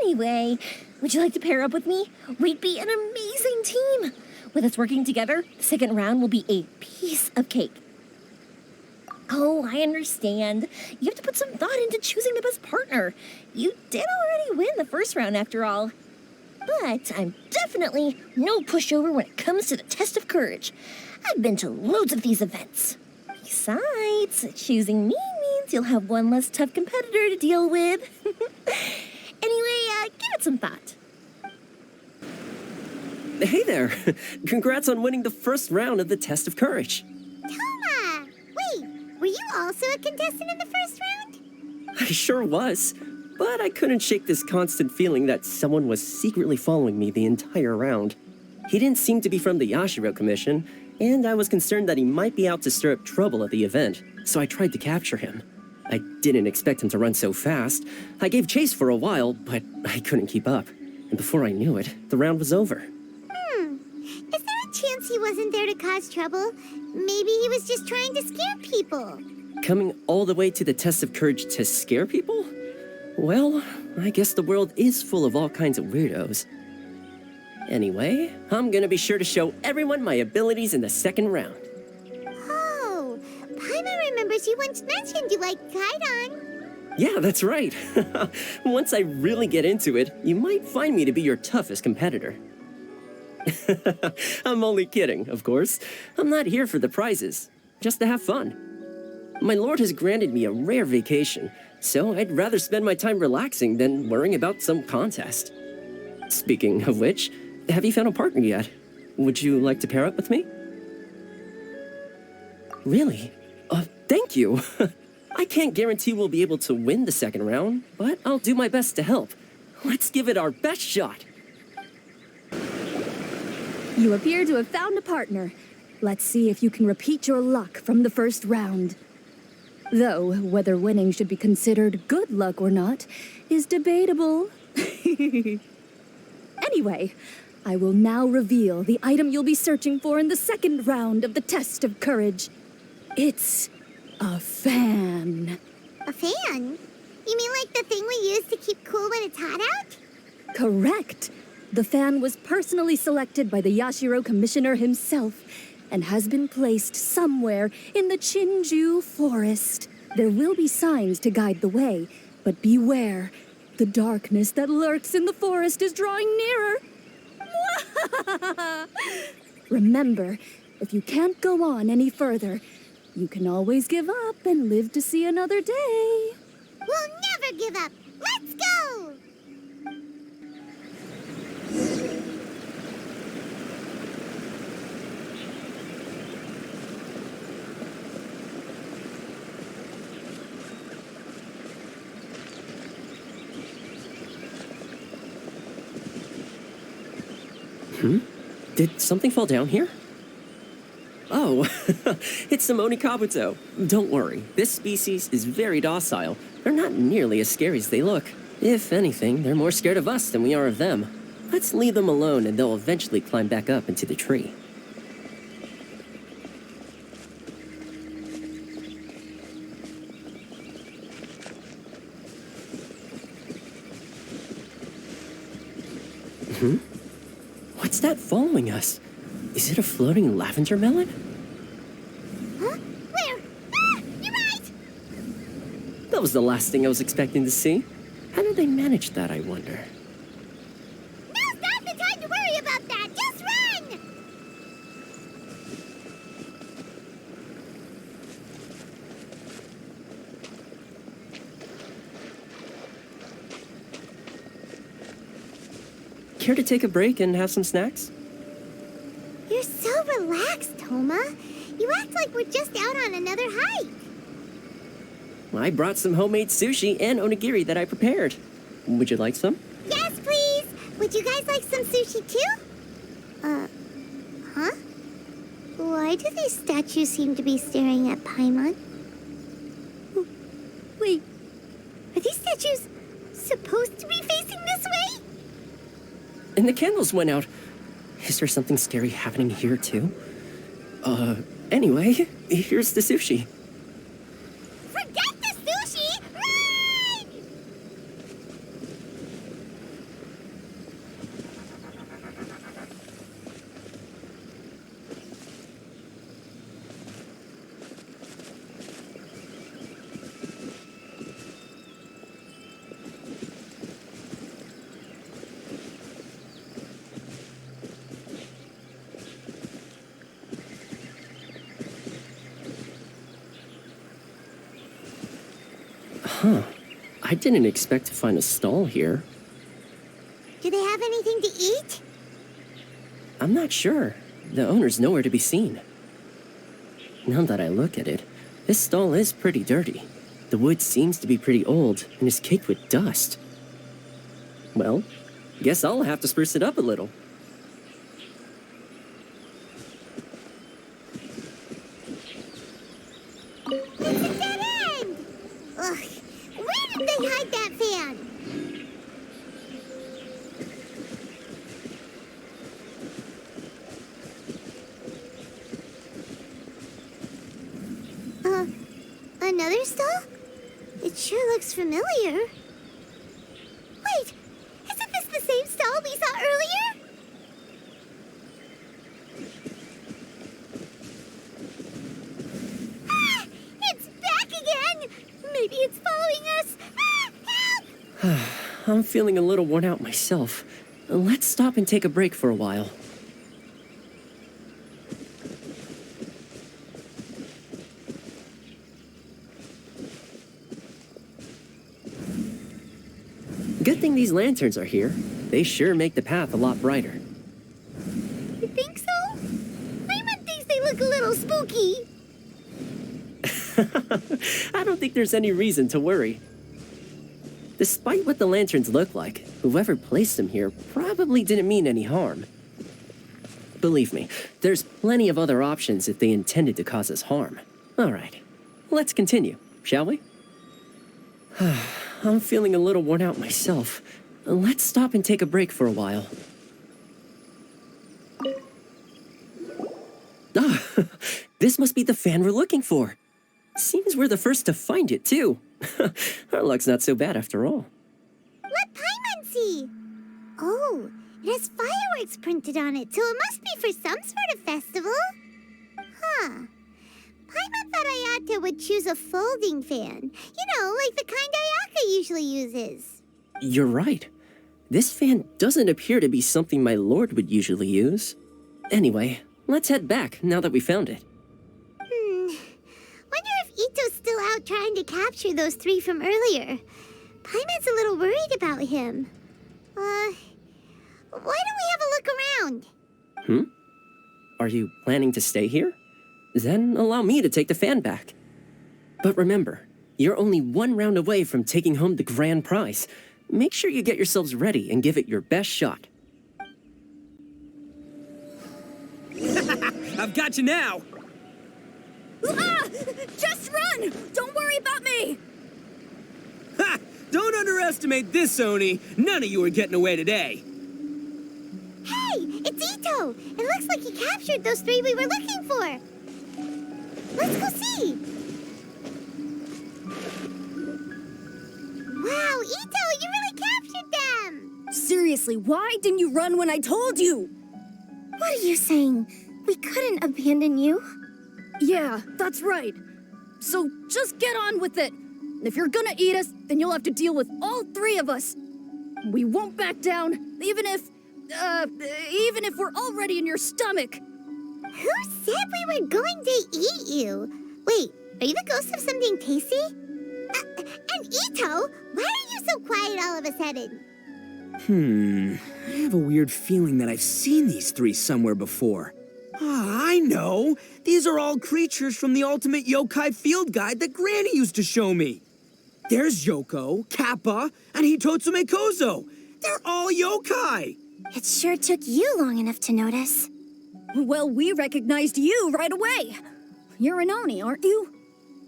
Anyway, would you like to pair up with me? We'd be an amazing team. With us working together, the second round will be a piece of cake. Oh, I understand. You have to put some thought into choosing the best partner. You did already win the first round after all. But I'm definitely no pushover when it comes to the test of courage. I've been to loads of these events. Besides, choosing me means you'll have one less tough competitor to deal with. Anyway, give it some thought. Hey there! Congrats on winning the first round of the test of courage. Toma! Wait, were you also a contestant in the first round? I sure was, but I couldn't shake this constant feeling that someone was secretly following me the entire round. He didn't seem to be from the Yashiro Commission, and I was concerned that he might be out to stir up trouble at the event, so I tried to capture him. I didn't expect him to run so fast. I gave chase for a while, but I couldn't keep up. And before I knew it, the round was over. Is there a chance he wasn't there to cause trouble? Maybe he was just trying to scare people. Coming all the way to the test of courage to scare people? Well, I guess the world is full of all kinds of weirdos. Anyway, I'm gonna be sure to show everyone my abilities in the second round. Oh, Paimon remembers you once mentioned you like Kaidan. Yeah, that's right. Once I really get into it, you might find me to be your toughest competitor. I'm only kidding, of course. I'm not here for the prizes, just to have fun. My lord has granted me a rare vacation, so I'd rather spend my time relaxing than worrying about some contest. Speaking of which, have you found a partner yet? Would you like to pair up with me? Really? Thank you. I can't guarantee we'll be able to win the second round, but I'll do my best to help. Let's give it our best shot. You appear to have found a partner. Let's see if you can repeat your luck from the first round. Though, whether winning should be considered good luck or not is debatable. Anyway, I will now reveal the item you'll be searching for in the second round of the test of courage. It's a fan. A fan? You mean like the thing we use to keep cool when it's hot out? Correct. The fan was personally selected by the Yashiro Commissioner himself and has been placed somewhere in the Chinju Forest. There will be signs to guide the way, but beware. The darkness that lurks in the forest is drawing nearer. Remember, if you can't go on any further, you can always give up and live to see another day. We'll never give up. Let's go! Did something fall down here? Oh, it's Simone Kabuto. Don't worry, this species is very docile. They're not nearly as scary as they look. If anything, they're more scared of us than we are of them. Let's leave them alone and they'll eventually climb back up into the tree. What's that following us? Is it a floating lavender melon? Huh? Where? Ah! You're right! That was the last thing I was expecting to see. How did they manage that, I wonder? Now's not the time to worry about that! Just run! Care to take a break and have some snacks? You're so relaxed, Toma. You act like we're just out on another hike. I brought some homemade sushi and onigiri that I prepared. Would you like some? Yes, please! Would you guys like some sushi too? Huh? Why do these statues seem to be staring at Paimon? Wait, are these statues supposed to be facing this way? And the candles went out. Is there something scary happening here too? Anyway, here's the sushi. Forget the sushi! Run! Huh. I didn't expect to find a stall here. Do they have anything to eat? I'm not sure. The owner's nowhere to be seen. Now that I look at it, this stall is pretty dirty. The wood seems to be pretty old and is caked with dust. Well, guess I'll have to spruce it up a little. It's a dead end! another stall? It sure looks familiar. Wait, isn't this the same stall we saw earlier? Ah! It's back again! Maybe it's following us! Ah, help! I'm feeling a little worn out myself. Let's stop and take a break for a while. Good thing these lanterns are here. They sure make the path a lot brighter. You think so? Paimon thinks they look a little spooky. I don't think there's any reason to worry. Despite what the lanterns look like, whoever placed them here probably didn't mean any harm. Believe me, there's plenty of other options if they intended to cause us harm. All right, let's continue, shall we? I'm feeling a little worn out myself. Let's stop and take a break for a while. Ah, this must be the fan we're looking for. Seems we're the first to find it, too. Our luck's not so bad after all. Let Paimon see. Oh, it has fireworks printed on it, so it must be for some sort of festival. Huh. Paimon thought Ayata would choose a folding fan. You know, like the kind Ayaka usually uses. You're right. This fan doesn't appear to be something my lord would usually use. Anyway, let's head back now that we found it. Wonder if Ito's still out trying to capture those three from earlier. Paimon's a little worried about him. Why don't we have a look around? Are you planning to stay here? Then allow me to take the fan back. But remember, you're only one round away from taking home the grand prize. Make sure you get yourselves ready and give it your best shot. I've got you now! Ah! Just run! Don't worry about me! Ha! Don't underestimate this, Oni. None of you are getting away today. Hey, it's Ito! It looks like he captured those three we were looking for. Let's go see. Wow, Ito, you really captured them! Seriously, why didn't you run when I told you? What are you saying? We couldn't abandon you? Yeah, that's right. So just get on with it. If you're gonna eat us, then you'll have to deal with all three of us. We won't back down, even if we're already in your stomach. Who said we were going to eat you? Wait, are you the ghost of something tasty? And Ito, why are you so quiet all of a sudden? I have a weird feeling that I've seen these three somewhere before. Ah, I know! These are all creatures from the Ultimate Yokai Field Guide that Granny used to show me. There's Yoko, Kappa, and Hitotsume Kozo. They're all yokai! It sure took you long enough to notice. Well, we recognized you right away. You're an Oni, aren't you?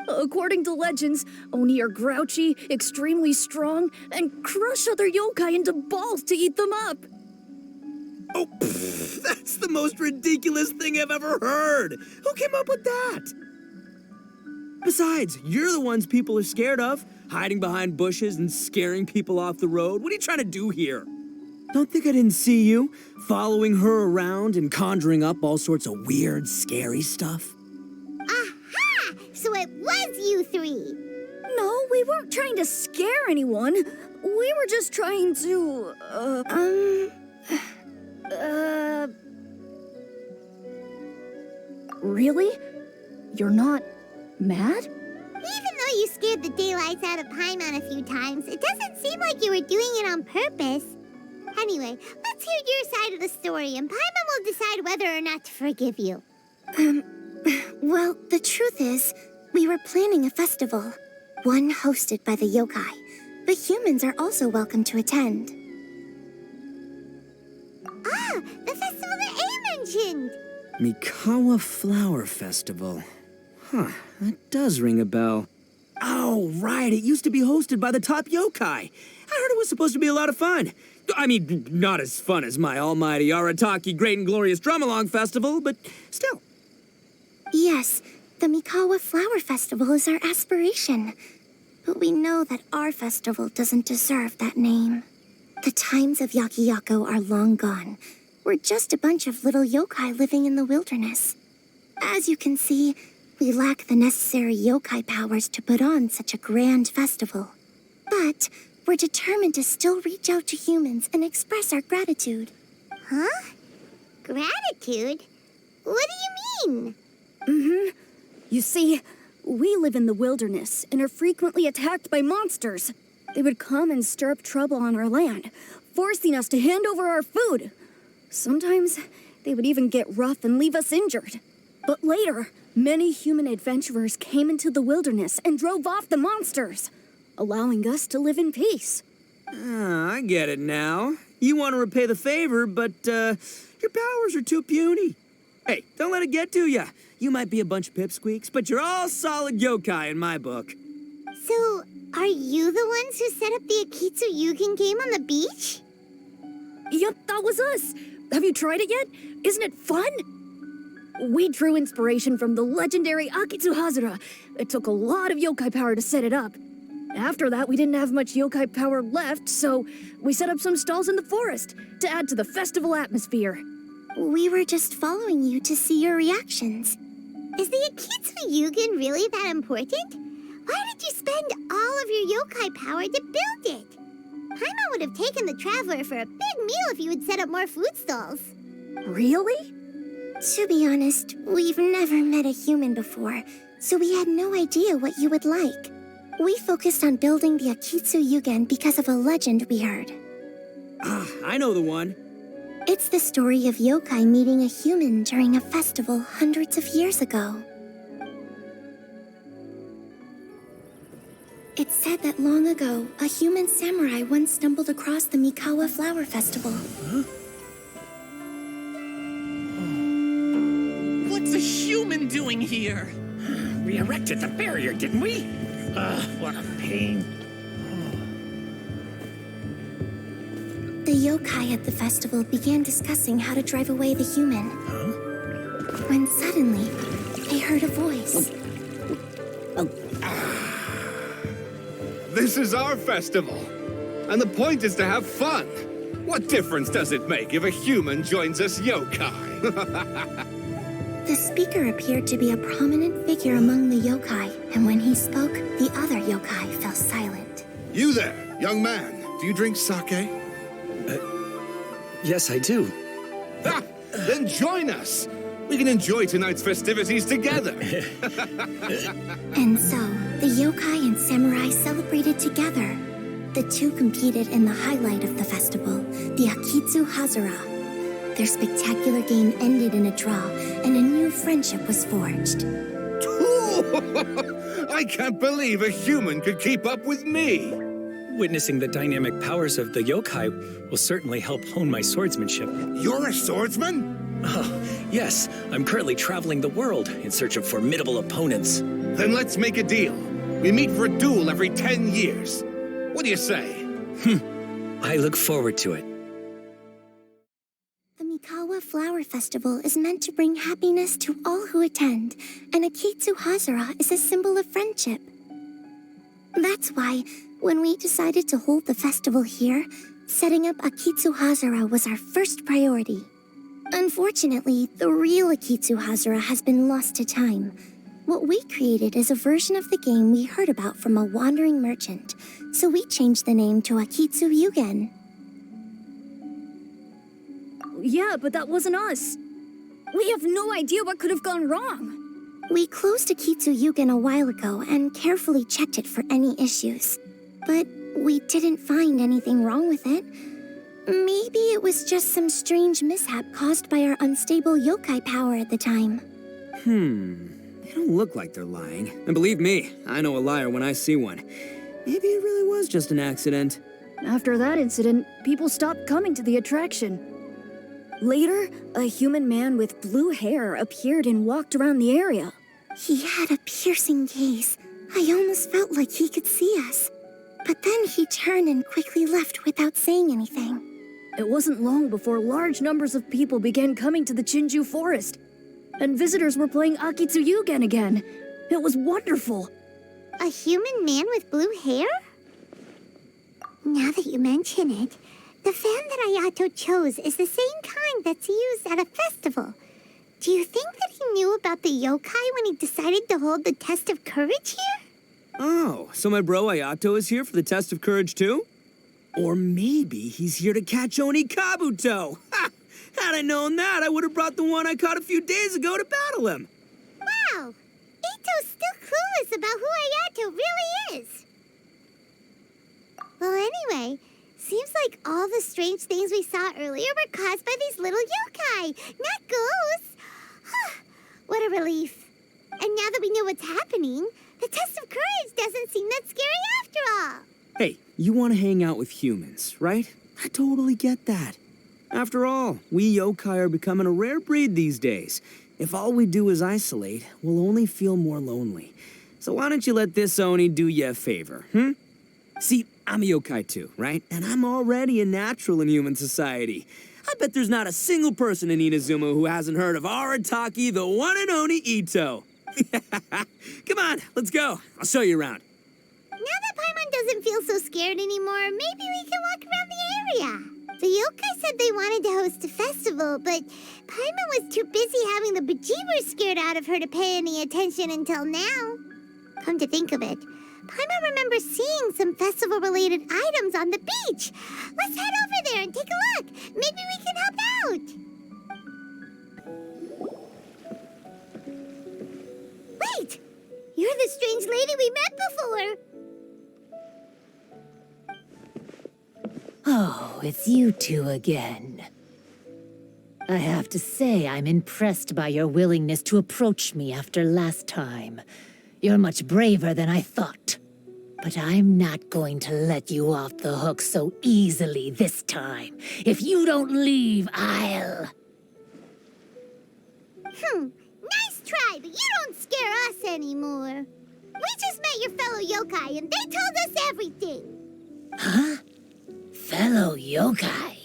According to legends, Oni are grouchy, extremely strong, and crush other yokai into balls to eat them up. Oh, that's the most ridiculous thing I've ever heard! Who came up with that? Besides, you're the ones people are scared of, hiding behind bushes and scaring people off the road. What are you trying to do here? Don't think I didn't see you, following her around and conjuring up all sorts of weird, scary stuff. Aha! So it was you three! No, we weren't trying to scare anyone. We were just trying to, Really? You're not mad? Even though you scared the daylights out of Paimon a few times, it doesn't seem like you were doing it on purpose. Anyway, let's hear your side of the story, and Paimon will decide whether or not to forgive you. Well, the truth is, we were planning a festival. One hosted by the yokai. But humans are also welcome to attend. Ah, the festival that A mentioned! Mikawa Flower Festival. Huh, that does ring a bell. Oh, right, it used to be hosted by the top yokai. I heard it was supposed to be a lot of fun. I mean, not as fun as my almighty Arataki Great and Glorious Drum-Along Festival, but still. Yes, The Mikawa Flower Festival is our aspiration. But we know that our festival doesn't deserve that name. The times of Yakiyako are long gone. We're just a bunch of little yokai living in the wilderness. As you can see, we lack the necessary yokai powers to put on such a grand festival. But we're determined to still reach out to humans and express our gratitude. Huh? Gratitude? What do you mean? You see, we live in the wilderness and are frequently attacked by monsters. They would come and stir up trouble on our land, forcing us to hand over our food. Sometimes they would even get rough and leave us injured. But later, many human adventurers came into the wilderness and drove off the monsters, allowing us to live in peace. I get it now. You want to repay the favor, but your powers are too puny. Hey, don't let it get to ya. You might be a bunch of pipsqueaks, but you're all solid yokai in my book. So, are you the ones who set up the Akitsu Yugen game on the beach? Yep, that was us. Have you tried it yet? Isn't it fun? We drew inspiration from the legendary Akitsu Hazara. It took a lot of yokai power to set it up. After that, we didn't have much yokai power left, so we set up some stalls in the forest to add to the festival atmosphere. We were just following you to see your reactions. Is the Akitsu Yugen really that important? Why did you spend all of your yokai power to build it? Paimon would have taken the Traveler for a big meal if you had set up more food stalls. Really? To be honest, we've never met a human before, so we had no idea what you would like. We focused on building the Akitsu Yugen because of a legend we heard. I know the one. It's the story of yokai meeting a human during a festival hundreds of years ago. It's said that long ago, a human samurai once stumbled across the Mikawa Flower Festival. What's a human doing here? We erected the barrier, didn't we? What a pain. The yokai at the festival began discussing how to drive away the human. When suddenly, they heard a voice. This is our festival, and the point is to have fun. What difference does it make if a human joins us yokai? The speaker appeared to be a prominent figure among the yokai, and when he spoke, the other yokai fell silent. You there, young man, do you drink sake? Yes, I do. Ha! Then join us. We can enjoy tonight's festivities together. And so, the yokai and samurai celebrated together. The two competed in the highlight of the festival, the Akitsu Hazara. Their spectacular game ended in a draw, and a new friendship was forged. I can't believe a human could keep up with me. Witnessing the dynamic powers of the yokai will certainly help hone my swordsmanship. You're a swordsman? Oh, yes. I'm currently traveling the world in search of formidable opponents. Then let's make a deal. We meet for a duel every 10 years. What do you say? I look forward to it. The Mikawa Flower Festival is meant to bring happiness to all who attend, and Akitsu Hazara is a symbol of friendship. That's why, when we decided to hold the festival here, setting up Akitsu Hazara was our first priority. Unfortunately, the real Akitsu Hazara has been lost to time. What we created is a version of the game we heard about from a wandering merchant, so we changed the name to Akitsu Yugen. Yeah, but that wasn't us. We have no idea what could have gone wrong. We closed Akitsu Yugen a while ago and carefully checked it for any issues. But we didn't find anything wrong with it. Maybe it was just some strange mishap caused by our unstable yokai power at the time. They don't look like they're lying. And believe me, I know a liar when I see one. Maybe it really was just an accident. After that incident, people stopped coming to the attraction. Later, a human man with blue hair appeared and walked around the area. He had a piercing gaze. I almost felt like he could see us. But then he turned and quickly left without saying anything. It wasn't long before large numbers of people began coming to the Chinju forest. and visitors were playing Akitsu again. It was wonderful. A human man with blue hair? Now that you mention it, the fan that Ayato chose is the same kind that's used at a festival. Do you think that he knew about the yokai when he decided to hold the test of courage here? Oh, so my bro Ayato is here for the test of courage too? Or maybe he's here to catch Oni Kabuto! Ha! Had I known that, I would have brought the one I caught a few days ago to battle him! Wow! Ito's still clueless about who Ayato really is! Well, anyway, seems like all the strange things we saw earlier were caused by these little yokai, not ghosts! What a relief. And now that we know what's happening, the test of courage doesn't seem that scary after all. Hey, you want to hang out with humans, right? I totally get that. After all, we yokai are becoming a rare breed these days. If all we do is isolate, we'll only feel more lonely. So why don't you let this Oni do you a favor, See, I'm a yokai too, right? And I'm already a natural in human society. I bet there's not a single person in Inazuma who hasn't heard of Arataki, the one and only Ito. Come on, let's go. I'll show you around. Now that Paimon doesn't feel so scared anymore, maybe we can walk around the area. The yokai said they wanted to host a festival, but Paimon was too busy having the bejeebers scared out of her to pay any attention until now. Come to think of it, Paimon remembers seeing some festival-related items on the beach. Let's head over there and take a look. Maybe we can help out. Wait! You're the strange lady we met before. Oh, it's you two again. I have to say, I'm impressed by your willingness to approach me after last time. You're much braver than I thought. But I'm not going to let you off the hook so easily this time. If you don't leave, I'll... Nice try, but you don't scare us anymore. We just met your fellow yokai, and they told us everything. Huh? Fellow yokai?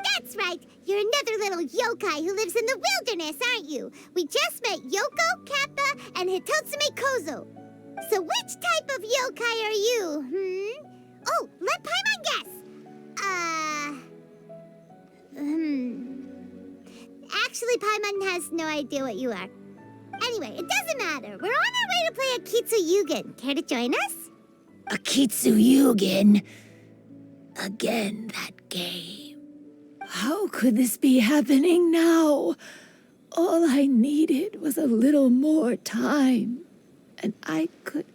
That's right. You're another little yokai who lives in the wilderness, aren't you? We just met Yoko, Kappa, and Hitotsume Kozo. So which type of yokai are you, Oh, let Paimon guess. Actually, Paimon has no idea what you are. Anyway, it doesn't matter. We're on our way to play Akitsu. Care to join us? Akitsu. Again, that game. How could this be happening now? All I needed was a little more time. And I could...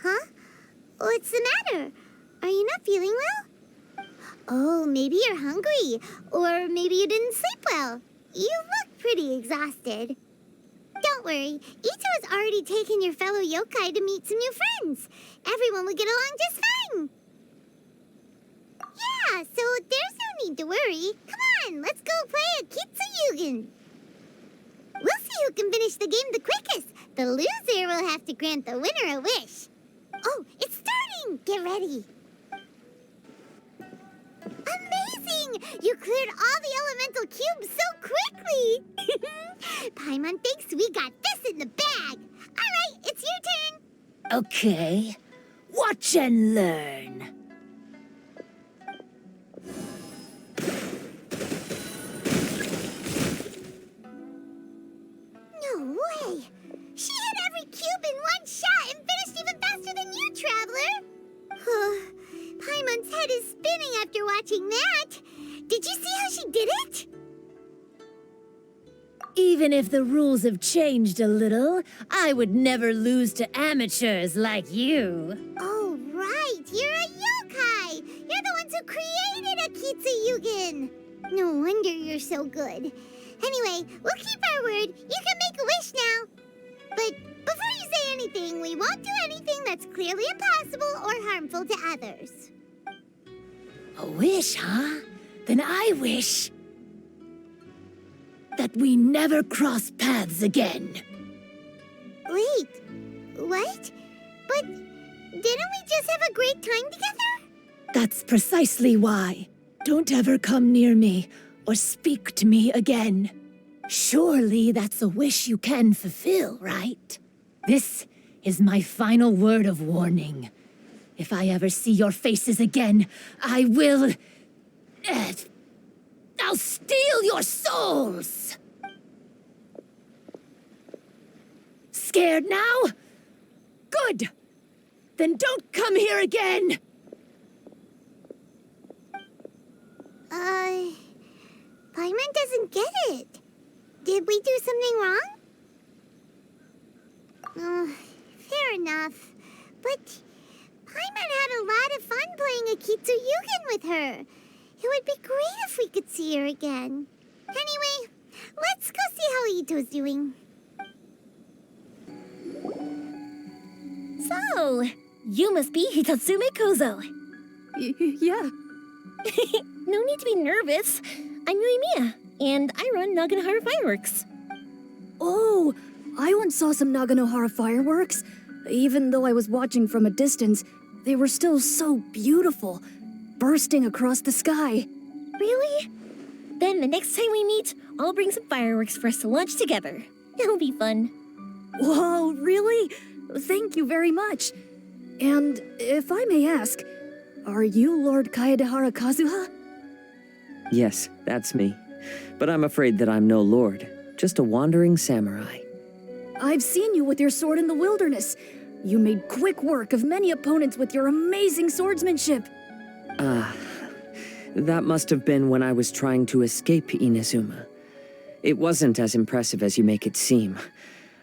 Huh? What's the matter? Are you not feeling well? Oh, maybe you're hungry. Or maybe you didn't sleep well. You look pretty exhausted. Don't worry. Ito has already taken your fellow yokai to meet some new friends. Everyone will get along just fine. Yeah, so there's no need to worry. Come on, let's go play Akitsu. We'll see who can finish the game the quickest. The loser will have to grant the winner a wish. Oh, it's starting! Get ready. Amazing! You cleared all the elemental cubes so quickly! Paimon thinks we got this in the bag. All right, it's your turn. Okay. Watch and learn. No way! She hit every cube in one shot and finished even faster than you, Traveler! Paimon's head is spinning after watching that. Did you see how she did it? Even if the rules have changed a little, I would never lose to amateurs like you. Oh, right! You're a yokai! You're the ones who created Akitsu. No wonder you're so good. Anyway, we'll keep our word. You can make a wish now. But before you say anything, we won't do anything that's clearly impossible or harmful to others. A wish, huh? Then I wish that we never cross paths again. Wait, what? But didn't we just have a great time together? That's precisely why. Don't ever come near me, or speak to me again. Surely that's a wish you can fulfill, right? This is my final word of warning. If I ever see your faces again, I will... I'll steal your souls! Scared now? Good! Then don't come here again! Paimon doesn't get it. Did we do something wrong? Fair enough. But Paimon had a lot of fun playing Akitsu with her. It would be great if we could see her again. Anyway, let's go see how Ito's doing. So, you must be Hitatsume Kozo. Yeah. No need to be nervous. I'm Yuimiya, and I run Naganohara Fireworks. Oh, I once saw some Naganohara fireworks. Even though I was watching from a distance, they were still so beautiful, bursting across the sky. Really? Then the next time we meet, I'll bring some fireworks for us to launch together. It'll be fun. Whoa, really? Thank you very much. And if I may ask, are you Lord Kaedehara Kazuha? Yes, that's me. But I'm afraid that I'm no lord, just a wandering samurai. I've seen you with your sword in the wilderness. You made quick work of many opponents with your amazing swordsmanship. That must have been when I was trying to escape Inazuma. It wasn't as impressive as you make it seem.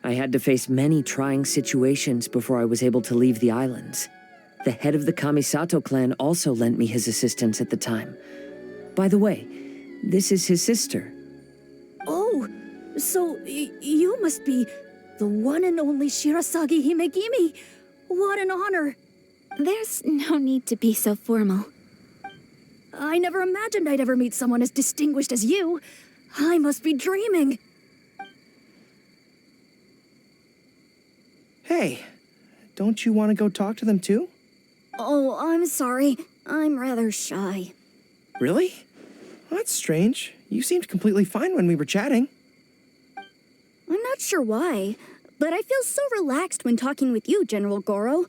I had to face many trying situations before I was able to leave the islands. The head of the Kamisato clan also lent me his assistance at the time. By the way, this is his sister. Oh, so you must be the one and only Shirasagi Himegimi. What an honor. There's no need to be so formal. I never imagined I'd ever meet someone as distinguished as you. I must be dreaming. Hey, don't you want to go talk to them too? Oh, I'm sorry. I'm rather shy. Really? Well, that's strange. You seemed completely fine when we were chatting. I'm not sure why, but I feel so relaxed when talking with you, General Goro.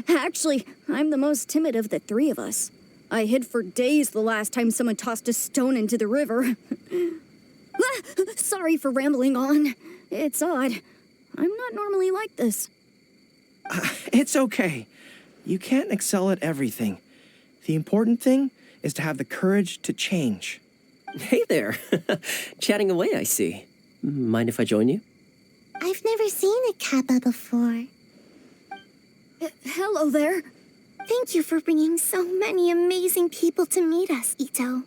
Actually, I'm the most timid of the three of us. I hid for days the last time someone tossed a stone into the river. Sorry for rambling on. It's odd. I'm not normally like this. It's okay. You can't excel at everything. The important thing is to have the courage to change. Hey there. Chatting away, I see. Mind if I join you? I've never seen a Kappa before. Hello there. Thank you for bringing so many amazing people to meet us, Ito.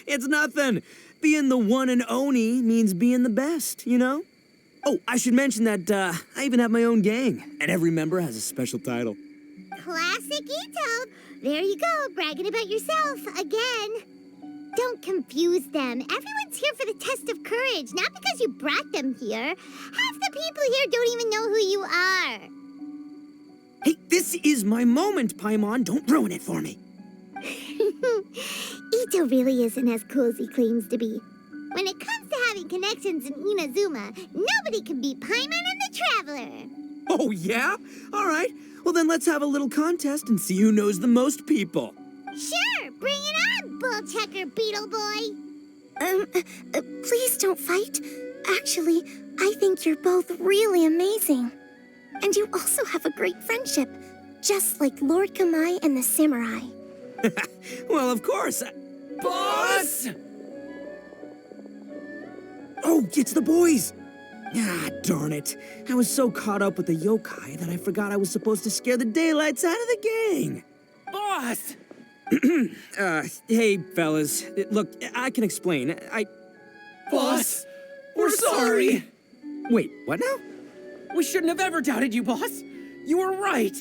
It's nothing. Being the one and only means being the best, you know? Oh, I should mention that I even have my own gang, and every member has a special title. Classic Ito! There you go, bragging about yourself again. Don't confuse them. Everyone's here for the test of courage, not because you brought them here. Half the people here don't even know who you are. Hey, this is my moment, Paimon. Don't ruin it for me. Ito really isn't as cool as he claims to be. When it comes to having connections in Inazuma, nobody can beat Paimon and the Traveler. Oh, yeah? All right. Well, then let's have a little contest and see who knows the most people. Sure, bring it on, Bullchecker Beetle Boy. Please don't fight. Actually, I think you're both really amazing. And you also have a great friendship, just like Lord Kamai and the Samurai. Well, of course. Boss! Oh, it's the boys! Ah, darn it. I was so caught up with the yokai that I forgot I was supposed to scare the daylights out of the gang. Boss! Hey, fellas. Look, I can explain. Boss! We're sorry! Wait, what now? We shouldn't have ever doubted you, boss. You were right.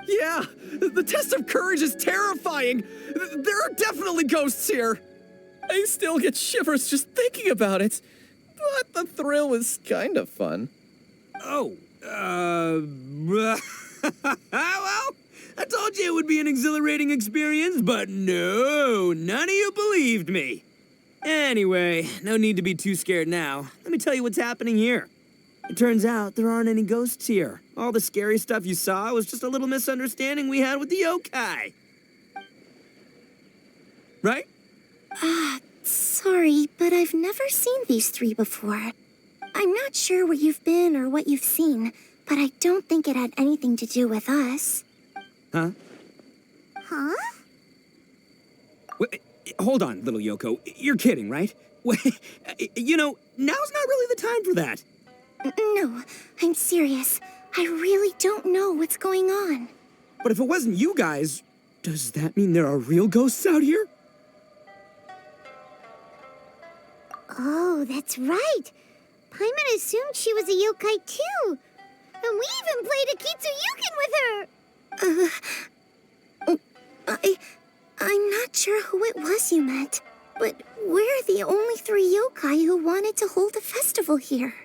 Yeah, the test of courage is terrifying. There are definitely ghosts here. I still get shivers just thinking about it. But the thrill was kind of fun. Oh, well, I told you it would be be an exhilarating experience, but no, none of you believed me. Anyway, no need to be too scared now. Let me tell you what's happening here. It turns out there aren't any ghosts here. All the scary stuff you saw was just a little misunderstanding we had with the yokai. Right? Sorry, but I've never seen these three before. I'm not sure where you've been or what you've seen, but I don't think it had anything to do with us. Huh? Huh? Wait, hold on, little Yoko. You're kidding, right? Wait, you know, now's not really the time for that. No, I'm serious. I really don't know what's going on. But if it wasn't you guys, does that mean there are real ghosts out here? Oh, that's right. Paimon assumed she was a yokai too. And we even played Akitsu with her. I'm not sure who it was you met, but we're the only three yokai who wanted to hold a festival here.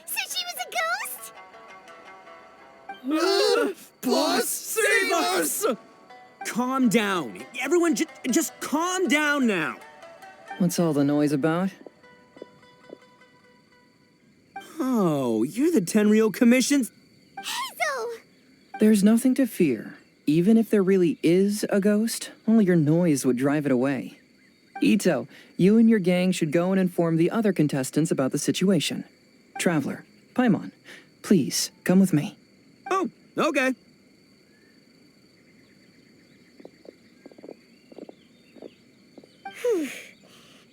So she was a ghost? Boss, save us! Calm down. Everyone, just calm down now. What's all the noise about? Oh, you're the Tenryou Commission's... Hazel! There's nothing to fear. Even if there really is a ghost, only your noise would drive it away. Ito, you and your gang should go and inform the other contestants about the situation. Traveler, Paimon, please, come with me. Oh, okay.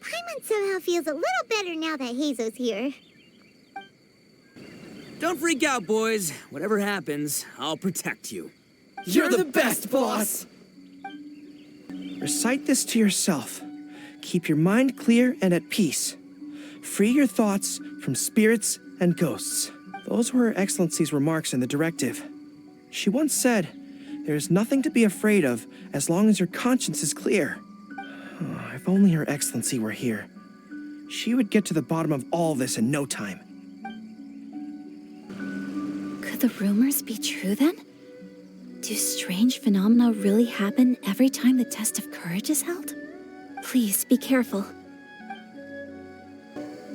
Paimon somehow feels a little better now that Hazo's here. Don't freak out, boys. Whatever happens, I'll protect you. You're the best, boss! Recite this to yourself. Keep your mind clear and at peace. Free your thoughts from spirits and ghosts. Those were Her Excellency's remarks in the directive. She once said, there is nothing to be afraid of as long as your conscience is clear. Oh, if only Her Excellency were here. She would get to the bottom of all this in no time. Could the rumors be true then? Do strange phenomena really happen every time the test of courage is held? Please be careful.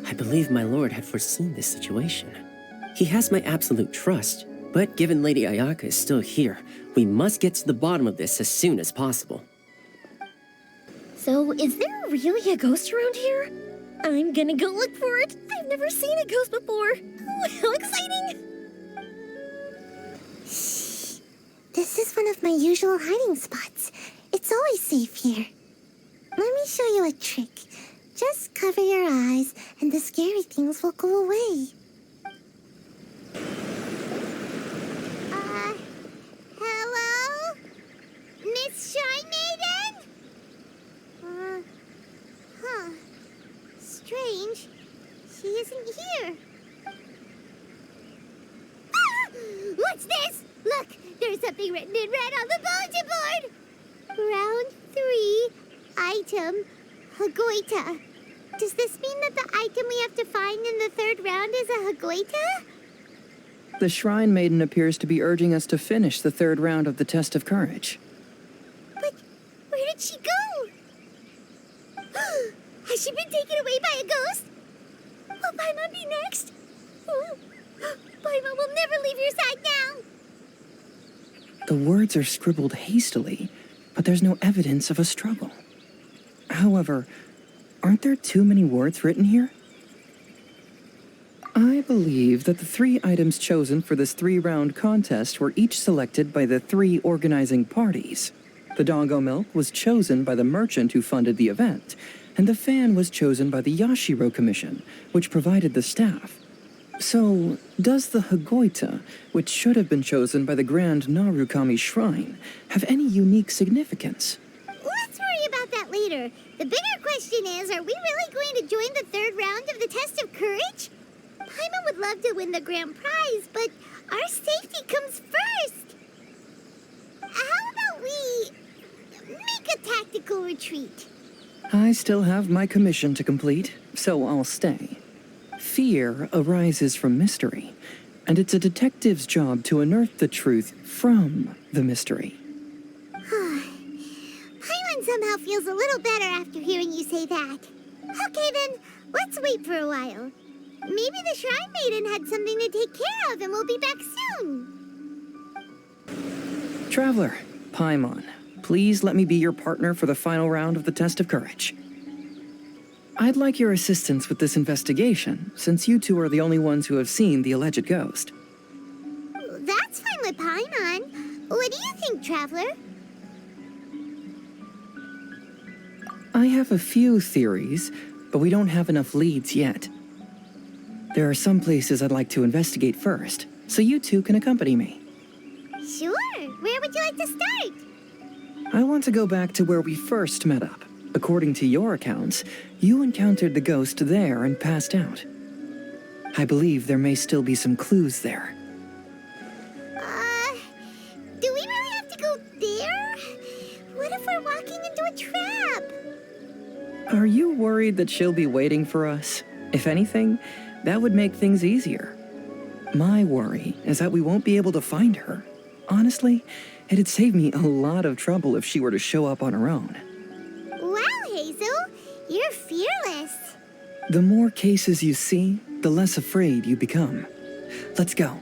I believe my lord had foreseen this situation. He has my absolute trust, but given Lady Ayaka is still here, we must get to the bottom of this as soon as possible. So, is there really a ghost around here? I'm gonna go look for it. I've never seen a ghost before. Oh, how exciting! Shh. This is one of my usual hiding spots. It's always safe here. Let me show you a trick. Just cover your eyes, and the scary things will go away. Hello? Miss Shrine Maiden? Strange. She isn't here. Ah! What's this? Look, there's something written in red on the bulletin board. Round 3, item, Hagoita. Does this mean that the item we have to find in the 3rd round is a Hagoita? The Shrine Maiden appears to be urging us to finish the 3rd round of the test of courage. But where did she go? Has she been taken away by a ghost? Will Paimon be next? Paimon will never leave your side now. The words are scribbled hastily, but there's no evidence of a struggle. However, aren't there too many words written here? I believe that the 3 items chosen for this 3-round contest were each selected by the 3 organizing parties. The Doggo Milk was chosen by the merchant who funded the event, and the fan was chosen by the Yashiro Commission, which provided the staff. So, does the Hagoita, which should have been chosen by the Grand Narukami Shrine, have any unique significance? Let's worry about that later. The bigger question is, are we really going to join the 3rd round of the test of courage? Paimon would love to win the grand prize, but our safety comes first. How about we make a tactical retreat? I still have my commission to complete, so I'll stay. Fear arises from mystery, and it's a detective's job to unearth the truth from the mystery. Paimon somehow feels a little better after hearing you say that. Okay then, let's wait for a while. Maybe the Shrine Maiden had something to take care of and we'll be back soon. Traveler, Paimon, please let me be your partner for the final round of the test of courage. I'd like your assistance with this investigation, since you two are the only ones who have seen the alleged ghost. That's fine with Paimon. What do you think, Traveler? I have a few theories, but we don't have enough leads yet. There are some places I'd like to investigate first, so you two can accompany me. Sure. Where would you like to start? I want to go back to where we first met up. According to your accounts, you encountered the ghost there and passed out. I believe there may still be some clues there. Do we really have to go there? What if we're walking into a trap? Are you worried that she'll be waiting for us? If anything, that would make things easier. My worry is that we won't be able to find her. Honestly, it'd save me a lot of trouble if she were to show up on her own. Wow, Hazel, you're fearless. The more cases you see, the less afraid you become. Let's go.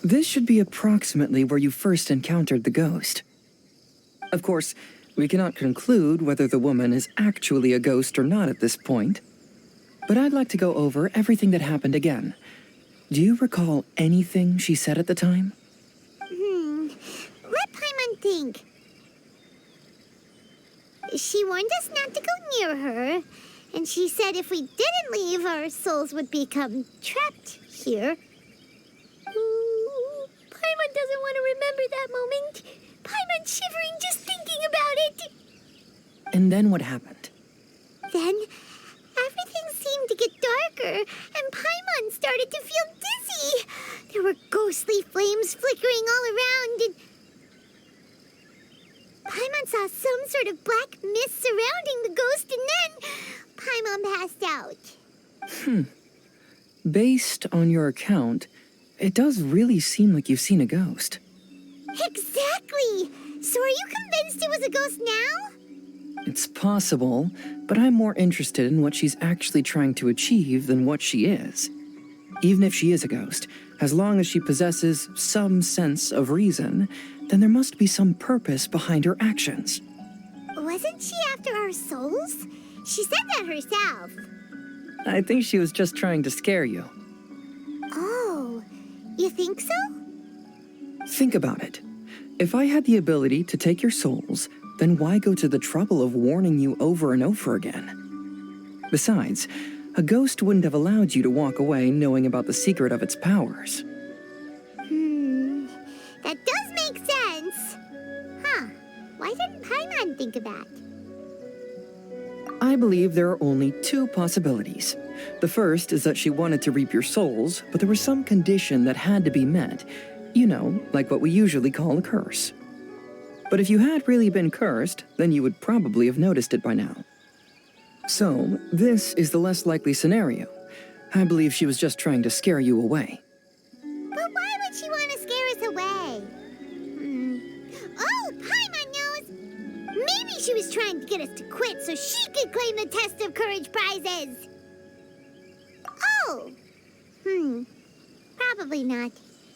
This should be approximately where you first encountered the ghost. Of course, we cannot conclude whether the woman is actually a ghost or not at this point. But I'd like to go over everything that happened again. Do you recall anything she said at the time? Let Paimon think. She warned us not to go near her, and she said if we didn't leave, our souls would become trapped here. Ooh, Paimon doesn't want to remember that moment. Paimon's shivering just thinking about it. And then what happened? Then, everything seemed to get darker, and Paimon started to feel dizzy. There were ghostly flames flickering all around, and Paimon saw some sort of black mist surrounding the ghost, and then Paimon passed out. Based on your account, it does really seem like you've seen a ghost. Exactly! So are you convinced it was a ghost now? It's possible, but I'm more interested in what she's actually trying to achieve than what she is. Even if she is a ghost, as long as she possesses some sense of reason, then there must be some purpose behind her actions. Wasn't she after our souls? She said that herself. I think she was just trying to scare you. Oh, you think so? Think about it. If I had the ability to take your souls, then why go to the trouble of warning you over and over again? Besides, a ghost wouldn't have allowed you to walk away knowing about the secret of its powers. That does make sense. Huh. Why didn't Paimon think of that? I believe there are only two possibilities. The first is that she wanted to reap your souls, but there was some condition that had to be met. You know, like what we usually call a curse. But if you had really been cursed, then you would probably have noticed it by now. So, this is the less likely scenario. I believe she was just trying to scare you away. But why would she want to scare us away? Oh, Paimon knows! Maybe she was trying to get us to quit so she could claim the Test of Courage prizes! Oh! Probably not.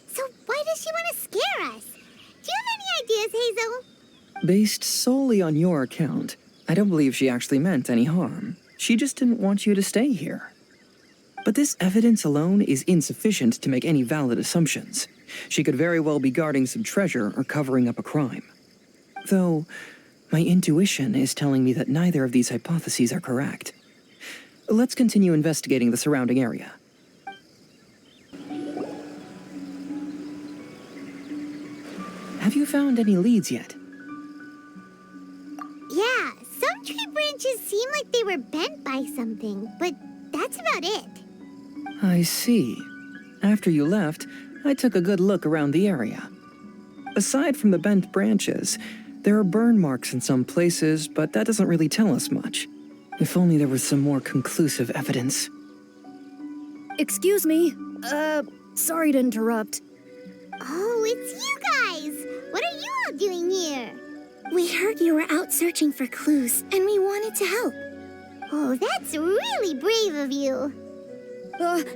So why does she want to scare us? Do you have any ideas, Hazel? Based solely on your account, I don't believe she actually meant any harm. She just didn't want you to stay here. But this evidence alone is insufficient to make any valid assumptions. She could very well be guarding some treasure or covering up a crime. Though, my intuition is telling me that neither of these hypotheses are correct. Let's continue investigating the surrounding area. Have you found any leads yet? Yeah, some tree branches seem like they were bent by something, but that's about it. I see. After you left, I took a good look around the area. Aside from the bent branches, there are burn marks in some places, but that doesn't really tell us much. If only there was some more conclusive evidence. Excuse me. Sorry to interrupt. Oh, it's you guys! What are you all doing here? We heard you were out searching for clues, and we wanted to help. Oh, that's really brave of you.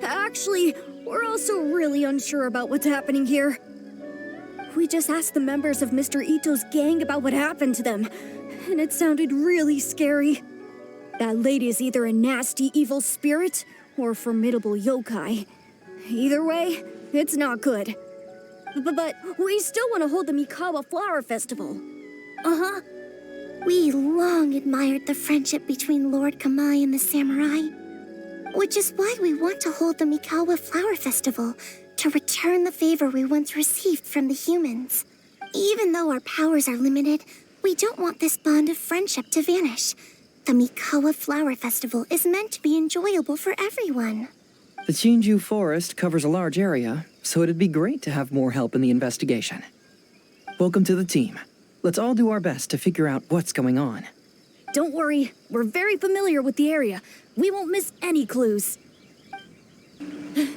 Actually, we're also really unsure about what's happening here. We just asked the members of Mr. Ito's gang about what happened to them, and it sounded really scary. That lady is either a nasty, evil spirit or a formidable yokai. Either way, it's not good. But we still want to hold the Mikawa Flower Festival. Uh-huh. We long admired the friendship between Lord Kamai and the samurai, which is why we want to hold the Mikawa Flower Festival to return the favor we once received from the humans. Even though our powers are limited, we don't want this bond of friendship to vanish. The Mikawa Flower Festival is meant to be enjoyable for everyone. The Chinju Forest covers a large area, so it'd be great to have more help in the investigation. Welcome to the team. Let's all do our best to figure out what's going on. Don't worry, we're very familiar with the area. We won't miss any clues. Look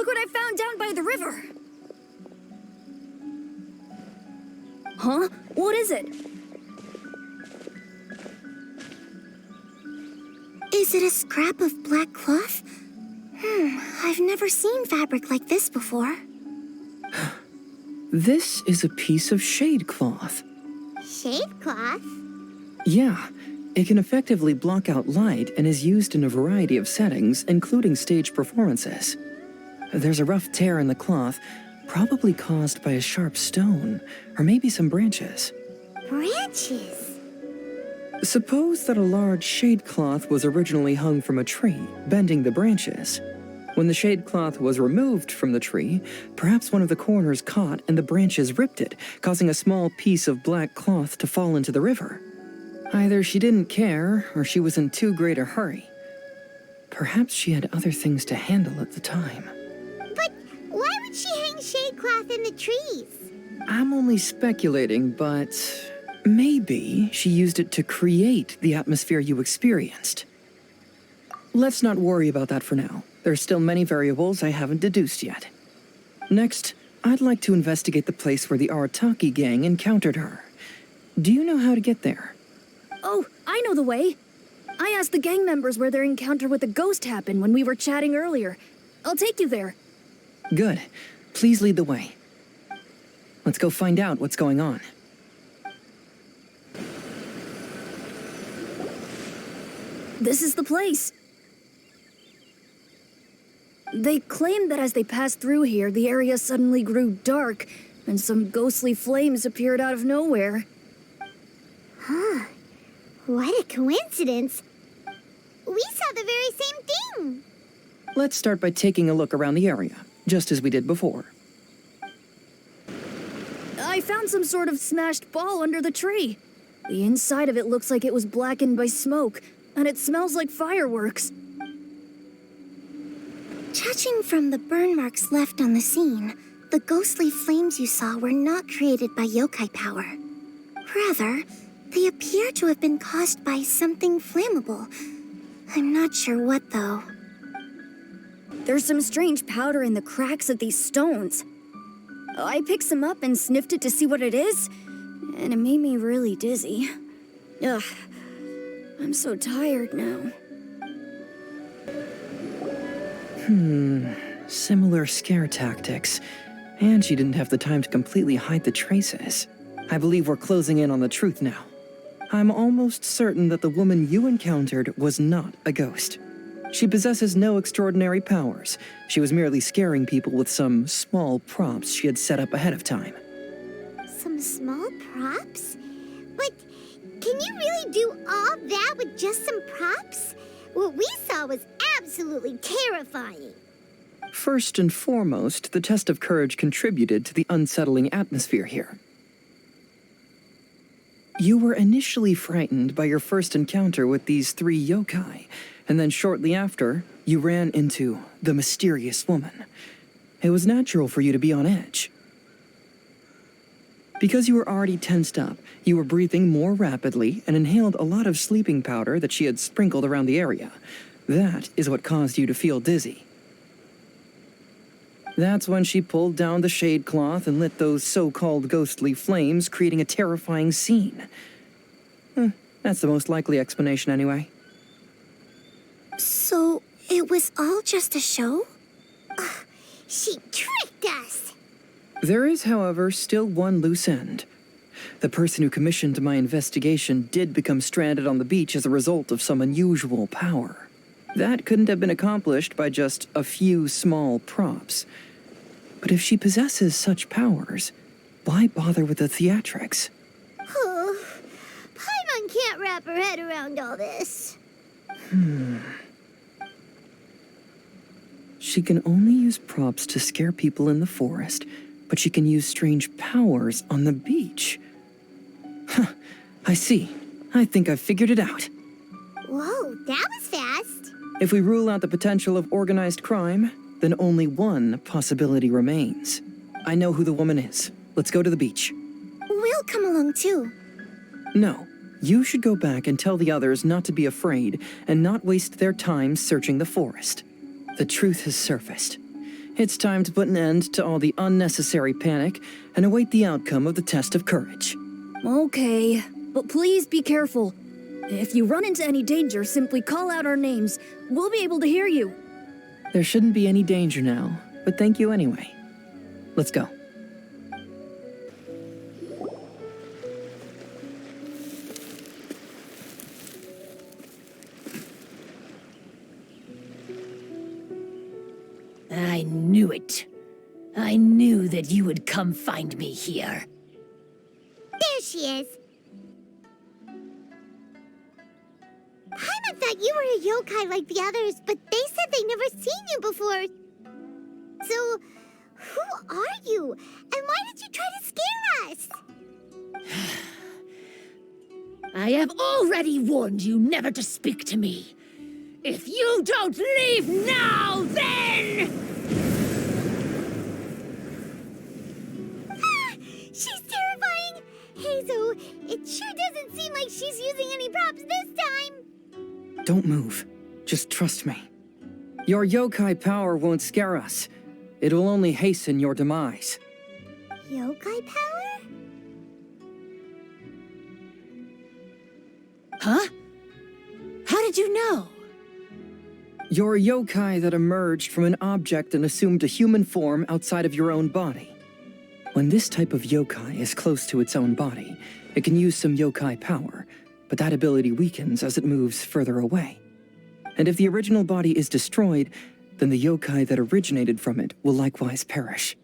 what I found down by the river! Huh? What is it? Is it a scrap of black cloth? I've never seen fabric like this before. This is a piece of shade cloth. Shade cloth? Yeah, it can effectively block out light and is used in a variety of settings, including stage performances. There's a rough tear in the cloth, probably caused by a sharp stone, or maybe some branches. Branches? Suppose that a large shade cloth was originally hung from a tree, bending the branches. When the shade cloth was removed from the tree, perhaps one of the corners caught and the branches ripped it, causing a small piece of black cloth to fall into the river. Either she didn't care, or she was in too great a hurry. Perhaps she had other things to handle at the time. But why would she hang shade cloth in the trees? I'm only speculating, but maybe she used it to create the atmosphere you experienced. Let's not worry about that for now. There's still many variables I haven't deduced yet. Next, I'd like to investigate the place where the Arataki gang encountered her. Do you know how to get there? Oh, I know the way. I asked the gang members where their encounter with the ghost happened when we were chatting earlier. I'll take you there. Good. Please lead the way. Let's go find out what's going on. This is the place. They claim that as they passed through here, the area suddenly grew dark, and some ghostly flames appeared out of nowhere. Huh. What a coincidence. We saw the very same thing. Let's start by taking a look around the area, just as we did before. I found some sort of smashed ball under the tree. The inside of it looks like it was blackened by smoke, and it smells like fireworks. Judging from the burn marks left on the scene, the ghostly flames you saw were not created by yokai power. Rather, they appear to have been caused by something flammable. I'm not sure what, though. There's some strange powder in the cracks of these stones. I picked some up and sniffed it to see what it is, and it made me really dizzy. Ugh, I'm so tired now. Similar scare tactics. And she didn't have the time to completely hide the traces. I believe we're closing in on the truth now. I'm almost certain that the woman you encountered was not a ghost. She possesses no extraordinary powers. She was merely scaring people with some small props she had set up ahead of time. Some small props? But can you really do all that with just some props? What we saw was absolutely terrifying. First and foremost, the test of courage contributed to the unsettling atmosphere here. You were initially frightened by your first encounter with these three yokai, and then shortly after, you ran into the mysterious woman. It was natural for you to be on edge. Because you were already tensed up, you were breathing more rapidly and inhaled a lot of sleeping powder that she had sprinkled around the area. That is what caused you to feel dizzy. That's when she pulled down the shade cloth and lit those so-called ghostly flames, creating a terrifying scene. That's the most likely explanation anyway. So, it was all just a show? She tricked us! There is, however, still one loose end. The person who commissioned my investigation did become stranded on the beach as a result of some unusual power. That couldn't have been accomplished by just a few small props. But if she possesses such powers, why bother with the theatrics? Oh, Paimon can't wrap her head around all this. She can only use props to scare people in the forest, but she can use strange powers on the beach. I see. I think I've figured it out. Whoa, that was fast. If we rule out the potential of organized crime, then only one possibility remains. I know who the woman is. Let's go to the beach. We'll come along too. No, you should go back and tell the others not to be afraid and not waste their time searching the forest. The truth has surfaced. It's time to put an end to all the unnecessary panic and await the outcome of the test of courage. Okay, but please be careful. If you run into any danger, simply call out our names. We'll be able to hear you. There shouldn't be any danger now, but thank you anyway. Let's go. I knew it. I knew that you would come find me here. There she is. Paimon thought you were a yokai like the others, but they said they never seen you before. So, who are you? And why did you try to scare us? I have already warned you never to speak to me. If you don't leave now, then... She's terrifying! Hazel, it sure doesn't seem like she's using any props this time! Don't move. Just trust me. Your yokai power won't scare us. It will only hasten your demise. Yokai power? Huh? How did you know? You're a yokai that emerged from an object and assumed a human form outside of your own body. When this type of yokai is close to its own body, it can use some yokai power, but that ability weakens as it moves further away. And if the original body is destroyed, then the yokai that originated from it will likewise perish.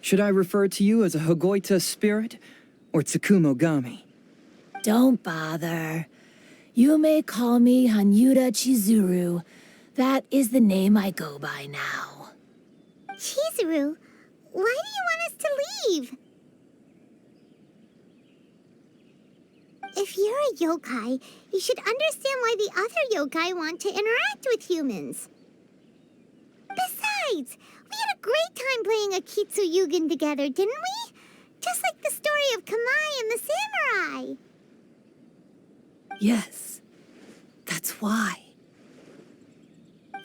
Should I refer to you as a Hagoita spirit or Tsukumogami? Don't bother. You may call me Hanyuda Chizuru. That is the name I go by now. Chizuru, why do you want us to leave? If you're a yokai, you should understand why the other yokai want to interact with humans. Besides, we had a great time playing Akitsu Yugen together, didn't we? Just like the story of Kamai and the samurai. Yes, that's why.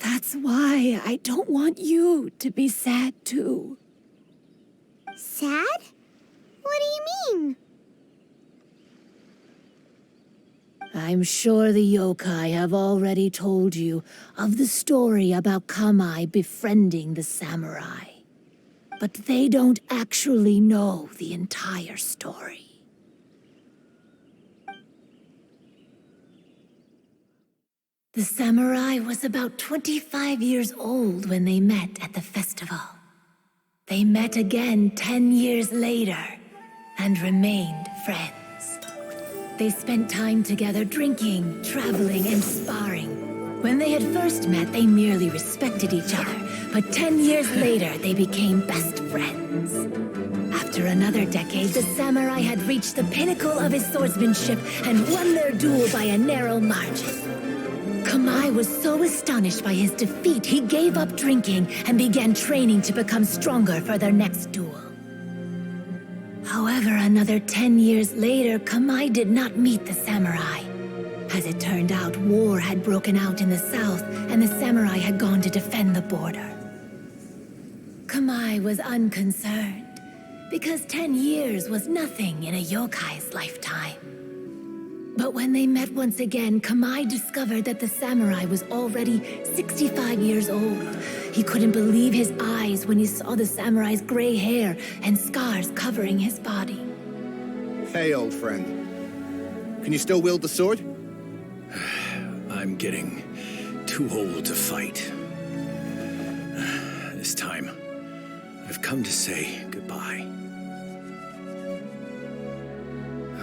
That's why I don't want you to be sad too. Sad? What do you mean? I'm sure the yokai have already told you of the story about Kamai befriending the samurai. But they don't actually know the entire story. The samurai was about 25 years old when they met at the festival. They met again 10 years later and remained friends. They spent time together drinking, traveling, and sparring. When they had first met, they merely respected each other, but 10 years later, they became best friends. After another decade, the samurai had reached the pinnacle of his swordsmanship and won their duel by a narrow margin. Kamai was so astonished by his defeat, he gave up drinking and began training to become stronger for their next duel. However, another 10 years later, Kamai did not meet the samurai. As it turned out, war had broken out in the south, and the samurai had gone to defend the border. Kamai was unconcerned, because 10 years was nothing in a yokai's lifetime. But when they met once again, Kamai discovered that the samurai was already 65 years old. He couldn't believe his eyes when he saw the samurai's gray hair and scars covering his body. Hey, old friend. Can you still wield the sword? I'm getting too old to fight. This time, I've come to say goodbye.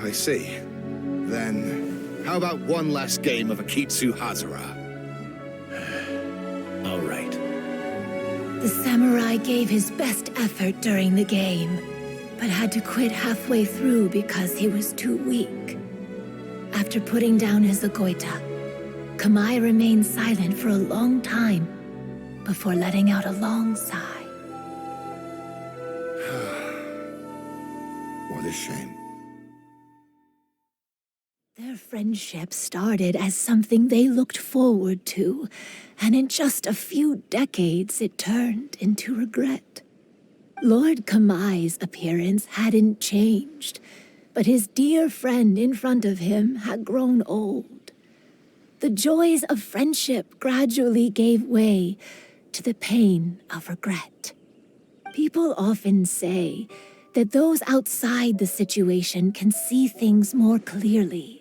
I see. Then, how about one last game of Akitsu Hazara? All right. The samurai gave his best effort during the game, but had to quit halfway through because he was too weak. After putting down his Agoita, Kamai remained silent for a long time before letting out a long sigh. What a shame. Their friendship started as something they looked forward to, and in just a few decades it turned into regret. Lord Kamai's appearance hadn't changed, but his dear friend in front of him had grown old. The joys of friendship gradually gave way to the pain of regret. People often say that those outside the situation can see things more clearly.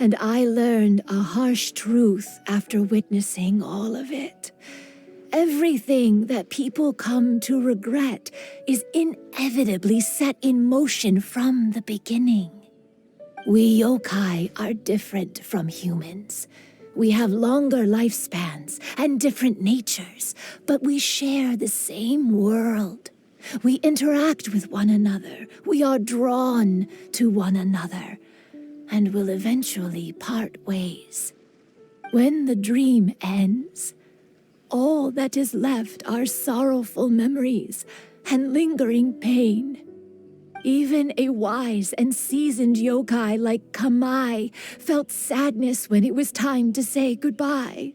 And I learned a harsh truth after witnessing all of it. Everything that people come to regret is inevitably set in motion from the beginning. We yokai are different from humans. We have longer lifespans and different natures, but we share the same world. We interact with one another. We are drawn to one another, and will eventually part ways. When the dream ends, all that is left are sorrowful memories and lingering pain. Even a wise and seasoned yokai like Kamai felt sadness when it was time to say goodbye.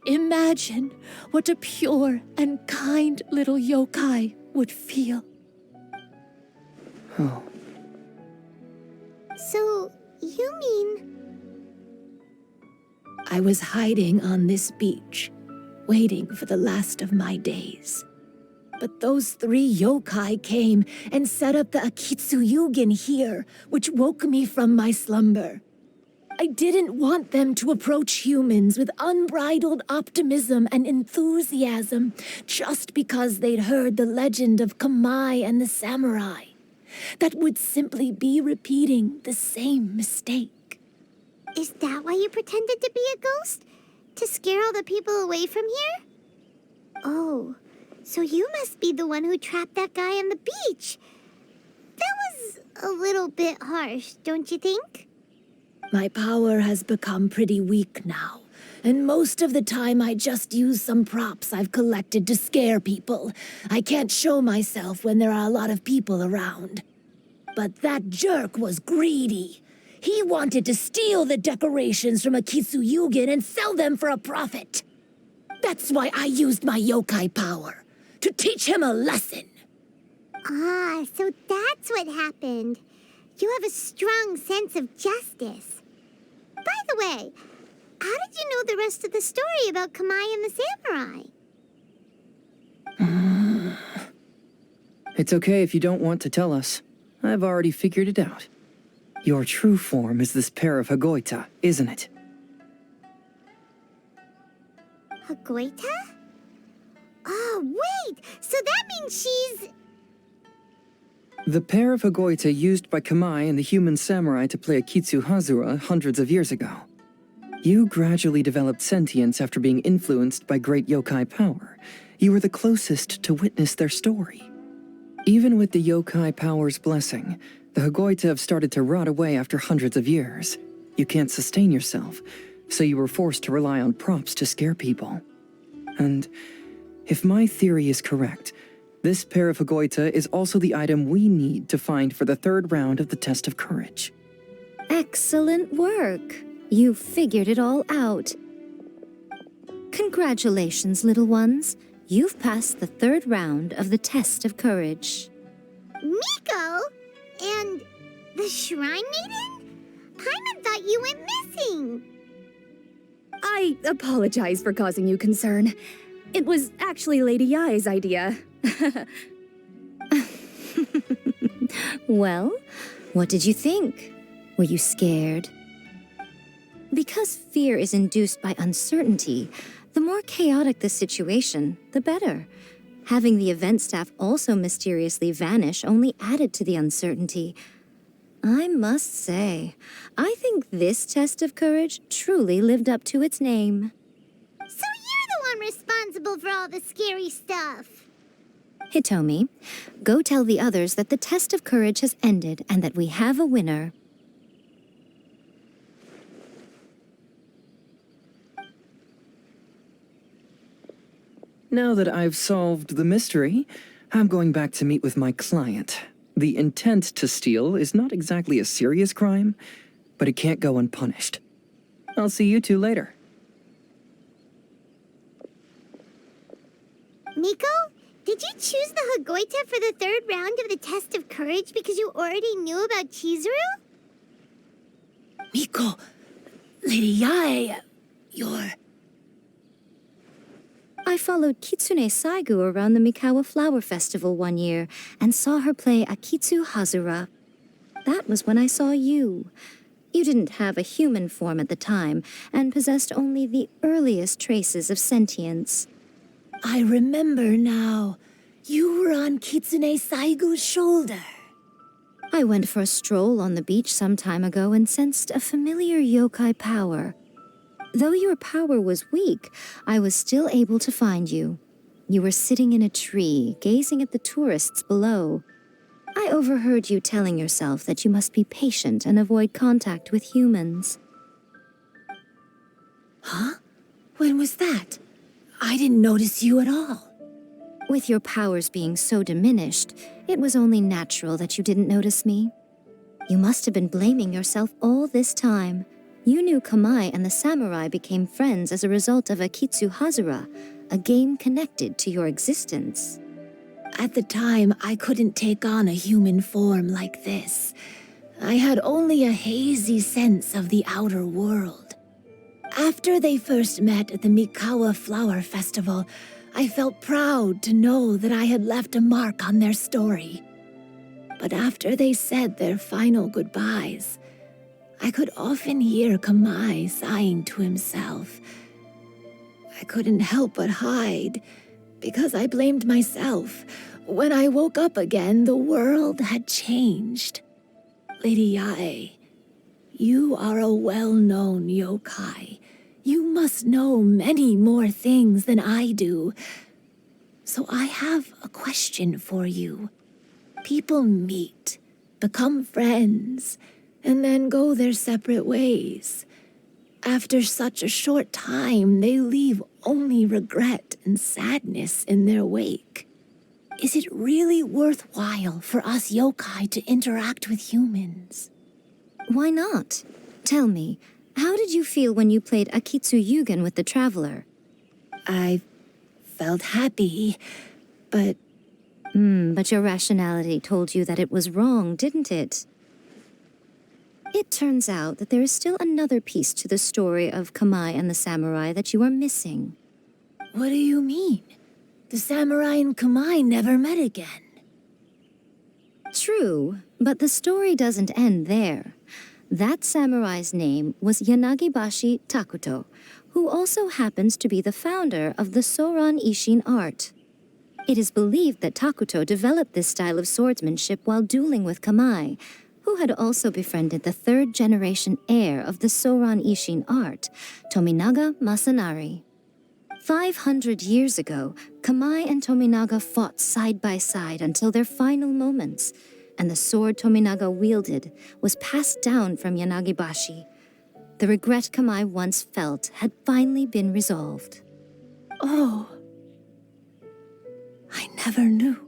Imagine what a pure and kind little yokai would feel. Oh. So, you mean... I was hiding on this beach, waiting for the last of my days. But those 3 yokai came and set up the Akitsu here, which woke me from my slumber. I didn't want them to approach humans with unbridled optimism and enthusiasm just because they'd heard the legend of Kamai and the samurai. That would simply be repeating the same mistake. Is that why you pretended to be a ghost? To scare all the people away from here? Oh, so you must be the one who trapped that guy on the beach. That was a little bit harsh, don't you think? My power has become pretty weak now, and most of the time I just use some props I've collected to scare people. I can't show myself when there are a lot of people around. But that jerk was greedy. He wanted to steal the decorations from Akitsu and sell them for a profit. That's why I used my yokai power, to teach him a lesson. Ah, so that's what happened. You have a strong sense of justice. By the way, how did you know the rest of the story about Kamai and the samurai? It's okay if you don't want to tell us. I've already figured it out. Your true form is this pair of Hagoita, isn't it? Hagoita? Oh, wait! So that means she's... The pair of Hagoita used by Kamai and the human samurai to play Akitsu Hazara hundreds of years ago. You gradually developed sentience after being influenced by great yokai power. You were the closest to witness their story. Even with the yokai power's blessing, the Hagoita have started to rot away after hundreds of years. You can't sustain yourself, so you were forced to rely on props to scare people. And if my theory is correct, This pair of Hagoita is also the item we need to find for the third round of the test of courage. Excellent work. You figured it all out. Congratulations, little ones. You've passed the third round of the test of courage. Miko? And the Shrine Maiden? Paimon thought you went missing. I apologize for causing you concern. It was actually Lady Yai's idea. Well, what did you think? Were you scared? Because fear is induced by uncertainty, the more chaotic the situation, the better. Having the event staff also mysteriously vanish only added to the uncertainty. I must say, I think this test of courage truly lived up to its name. So you're the one responsible for all the scary stuff. Hitomi, go tell the others that the test of courage has ended and that we have a winner. Now that I've solved the mystery, I'm going back to meet with my client. The intent to steal is not exactly a serious crime, but it can't go unpunished. I'll see you two later. Miko, did you choose the Hagoita for the third round of the test of courage because you already knew about Chizuru? Miko, Lady Yae, you're... I followed Kitsune Saigu around the Mikawa Flower Festival one year and saw her play Akitsu Hazura. That was when I saw you. You didn't have a human form at the time and possessed only the earliest traces of sentience. I remember now. You were on Kitsune Saigu's shoulder. I went for a stroll on the beach some time ago and sensed a familiar yokai power. Though your power was weak, I was still able to find you. You were sitting in a tree, gazing at the tourists below. I overheard you telling yourself that you must be patient and avoid contact with humans. Huh? When was that? I didn't notice you at all. With your powers being so diminished, it was only natural that you didn't notice me. You must have been blaming yourself all this time. You knew Kamai and the samurai became friends as a result of Akitsu Hazura, a game connected to your existence. At the time, I couldn't take on a human form like this. I had only a hazy sense of the outer world. After they first met at the Mikawa Flower Festival, I felt proud to know that I had left a mark on their story. But after they said their final goodbyes, I could often hear Kamai sighing to himself. I couldn't help but hide, because I blamed myself. When I woke up again, the world had changed. Lady Yae, you are a well-known yokai. You must know many more things than I do. So I have a question for you. People meet, become friends, and then go their separate ways. After such a short time, they leave only regret and sadness in their wake. Is it really worthwhile for us yokai to interact with humans? Why not? Tell me, how did you feel when you played Akitsu Yugen with the Traveler? I felt happy, but... But your rationality told you that it was wrong, didn't it? It turns out that there is still another piece to the story of Kamai and the samurai that you are missing. What do you mean? The samurai and Kamai never met again. True, but the story doesn't end there. That samurai's name was Yanagibashi Takuto, who also happens to be the founder of the Soran Ishin art. It is believed that Takuto developed this style of swordsmanship while dueling with Kamai, who had also befriended the third-generation heir of the Soran Ishin art, Tominaga Masanari. 500 years ago, Kamai and Tominaga fought side by side until their final moments, and the sword Tominaga wielded was passed down from Yanagibashi. The regret Kamai once felt had finally been resolved. Oh, I never knew.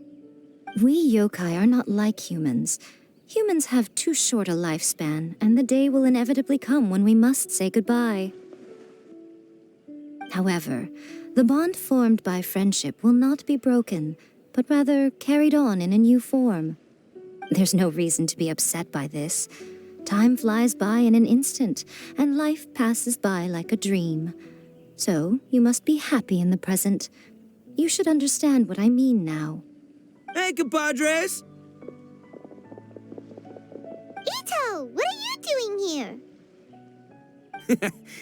We yokai are not like humans. Humans have too short a lifespan, and the day will inevitably come when we must say goodbye. However, the bond formed by friendship will not be broken, but rather carried on in a new form. There's no reason to be upset by this. Time flies by in an instant, and life passes by like a dream. So, you must be happy in the present. You should understand what I mean now. Hey, compadres! Ito, what are you doing here?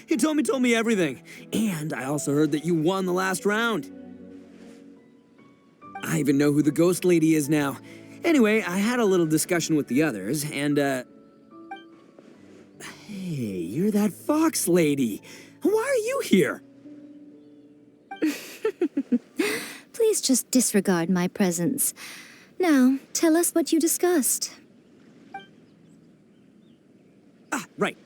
He told me everything. And I also heard that you won the last round. I even know who the ghost lady is now. Anyway, I had a little discussion with the others, and, Hey, you're that fox lady. Why are you here? Please just disregard my presence. Now, tell us what you discussed. Right.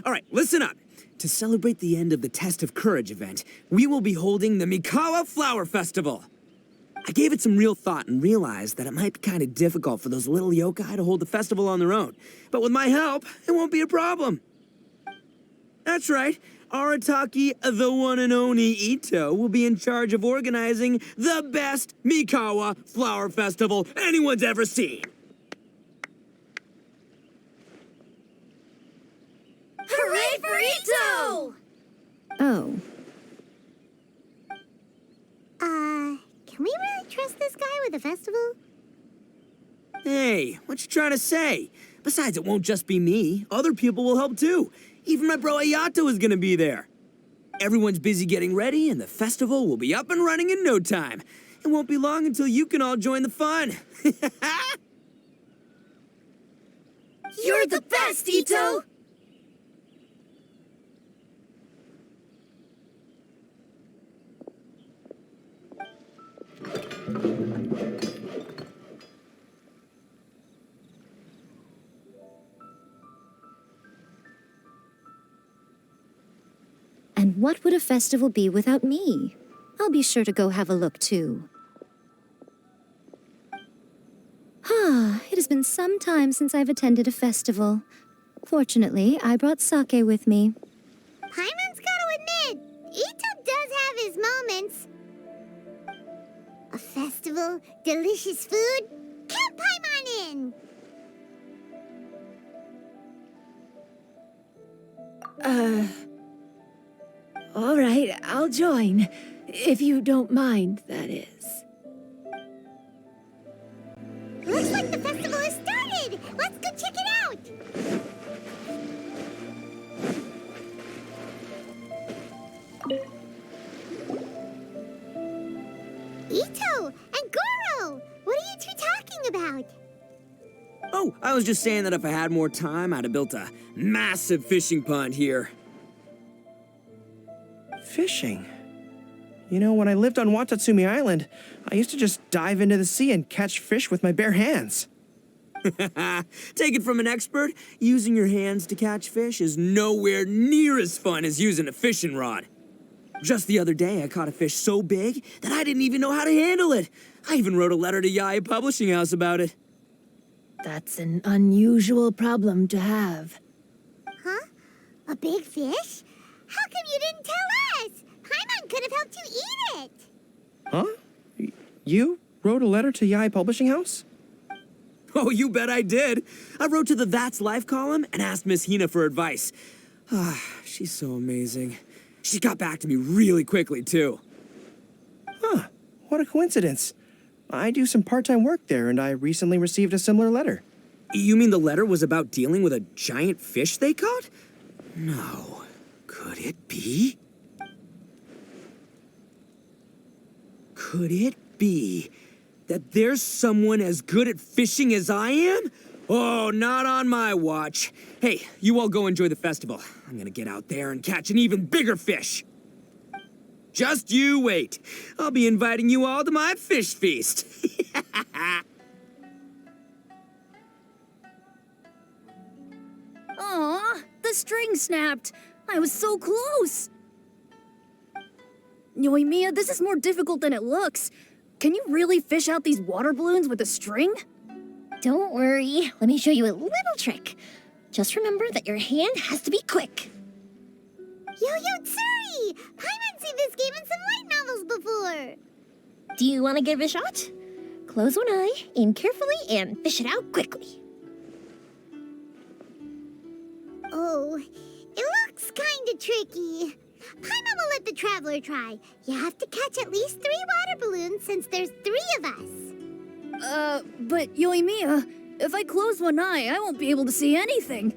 All right, listen up. To celebrate the end of the Test of Courage event, we will be holding the Mikawa Flower Festival. I gave it some real thought and realized that it might be kind of difficult for those little yokai to hold the festival on their own. But with my help, it won't be a problem. That's right. Arataki, the one and only Ito, will be in charge of organizing the best Mikawa Flower Festival anyone's ever seen. Hooray for Ito! Oh. Can we really trust this guy with the festival? Hey, what you trying to say? Besides, it won't just be me. Other people will help too. Even my bro Ayato is gonna be there. Everyone's busy getting ready, and the festival will be up and running in no time. It won't be long until you can all join the fun. You're the best, Ito! And what would a festival be without me? I'll be sure to go have a look, too. It has been some time since I've attended a festival. Fortunately, I brought sake with me. Paimon's gotta admit, Ito does have his moments. A festival, delicious food, count Paimon in! All right, I'll join. If you don't mind, that is. Looks like the festival has started! Let's go check it out! Ito and Goro! What are you two talking about? Oh, I was just saying that if I had more time, I'd have built a massive fishing pond here. Fishing? You know, when I lived on Watatsumi Island, I used to just dive into the sea and catch fish with my bare hands. Take it from an expert, using your hands to catch fish is nowhere near as fun as using a fishing rod. Just the other day, I caught a fish so big that I didn't even know how to handle it. I even wrote a letter to Yae Publishing House about it. That's an unusual problem to have. Huh? A big fish? How come you didn't tell us? Paimon could have helped you eat it! Huh? You wrote a letter to Yae Publishing House? Oh, you bet I did. I wrote to the That's Life column and asked Miss Hina for advice. She's so amazing. She got back to me really quickly, too. Huh. What a coincidence. I do some part-time work there, and I recently received a similar letter. You mean the letter was about dealing with a giant fish they caught? No. Could it be? Could it be that there's someone as good at fishing as I am? Oh, not on my watch. Hey, you all go enjoy the festival. I'm gonna get out there and catch an even bigger fish. Just you wait. I'll be inviting you all to my fish feast. Aw, the string snapped. I was so close. Yoimiya, this is more difficult than it looks. can you really fish out these water balloons with a string? Don't worry. Let me show you a little trick. Just remember that your hand has to be quick. Yo-Yo Tsuri! Paimon's seen this game in some light novels before. Do you want to give it a shot? Close one eye, aim carefully, and fish it out quickly. Oh, it looks kinda tricky. Paimon will let the traveler try. You have to catch at least 3 water balloons since there's 3 of us. But Yoimiya, if I close one eye, I won't be able to see anything.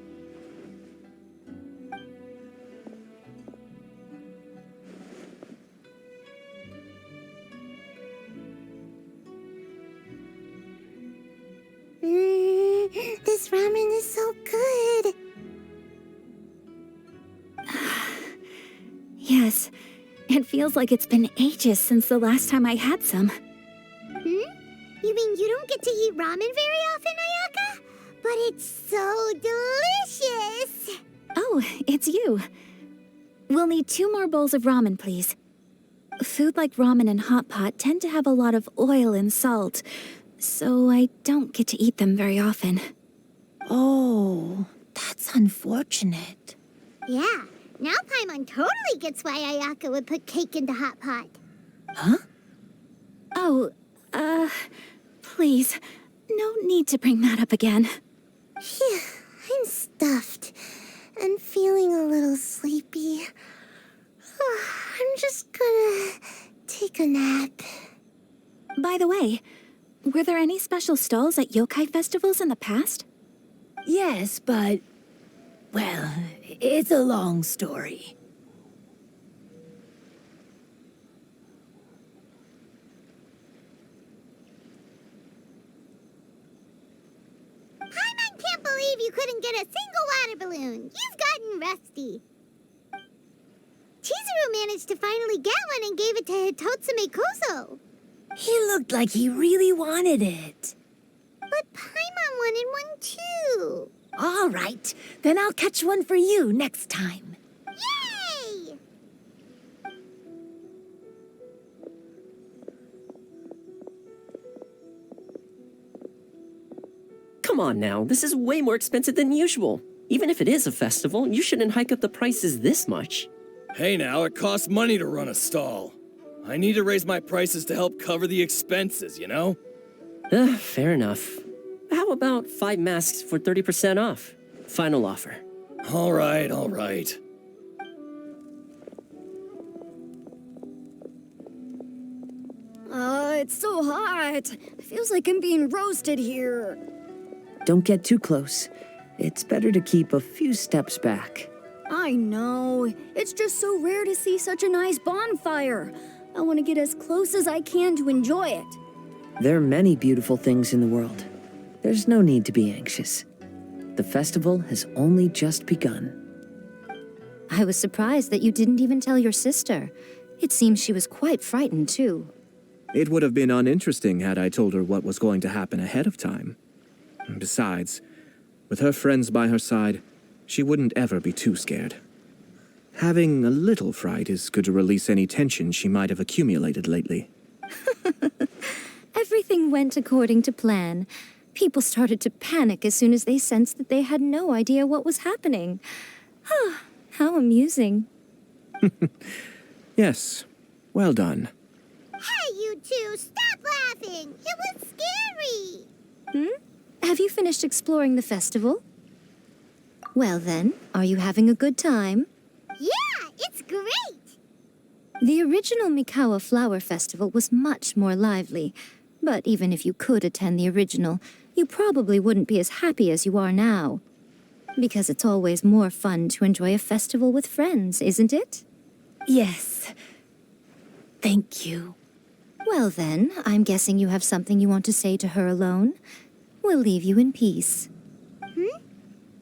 This ramen is so good. Yes, it feels like it's been ages since the last time I had some. You mean you don't get to eat ramen very often, Ayaka? But it's so delicious! Oh, it's you. We'll need 2 more bowls of ramen, please. Food like ramen and hot pot tend to have a lot of oil and salt, so I don't get to eat them very often. Oh, that's unfortunate. Yeah, now Paimon totally gets why Ayaka would put cake into hot pot. Huh? Oh, please, no need to bring that up again. Phew, I'm stuffed and feeling a little sleepy. I'm just gonna take a nap. By the way, were there any special stalls at yokai festivals in the past? Yes, but... well, it's a long story. Paimon can't believe you couldn't get a single water balloon. You've gotten rusty. Chizuru managed to finally get one and gave it to Hitotsume Kozo. He looked like he really wanted it. But Paimon wanted one too. All right, then I'll catch one for you next time. Yay! Come on now, this is way more expensive than usual. Even if it is a festival, you shouldn't hike up the prices this much. Hey now, it costs money to run a stall. I need to raise my prices to help cover the expenses, you know? Fair enough. How about 5 masks for 30% off? Final offer. All right, all right. It's so hot. It feels like I'm being roasted here. Don't get too close. It's better to keep a few steps back. I know. It's just so rare to see such a nice bonfire. I want to get as close as I can to enjoy it. There are many beautiful things in the world. There's no need to be anxious. The festival has only just begun. I was surprised that you didn't even tell your sister. It seems she was quite frightened, too. It would have been uninteresting had I told her what was going to happen ahead of time. Besides, with her friends by her side, she wouldn't ever be too scared. Having a little fright is good to release any tension she might have accumulated lately. Everything went according to plan. People started to panic as soon as they sensed that they had no idea what was happening. How amusing. Yes, well done. Hey, you two, stop laughing. It was scary. Have you finished exploring the festival? Well then, are you having a good time? Yeah, it's great. The original Mikawa Flower Festival was much more lively, but even if you could attend the original, you probably wouldn't be as happy as you are now. Because it's always more fun to enjoy a festival with friends, isn't it? Yes. Thank you. Well then, I'm guessing you have something you want to say to her alone. We'll leave you in peace.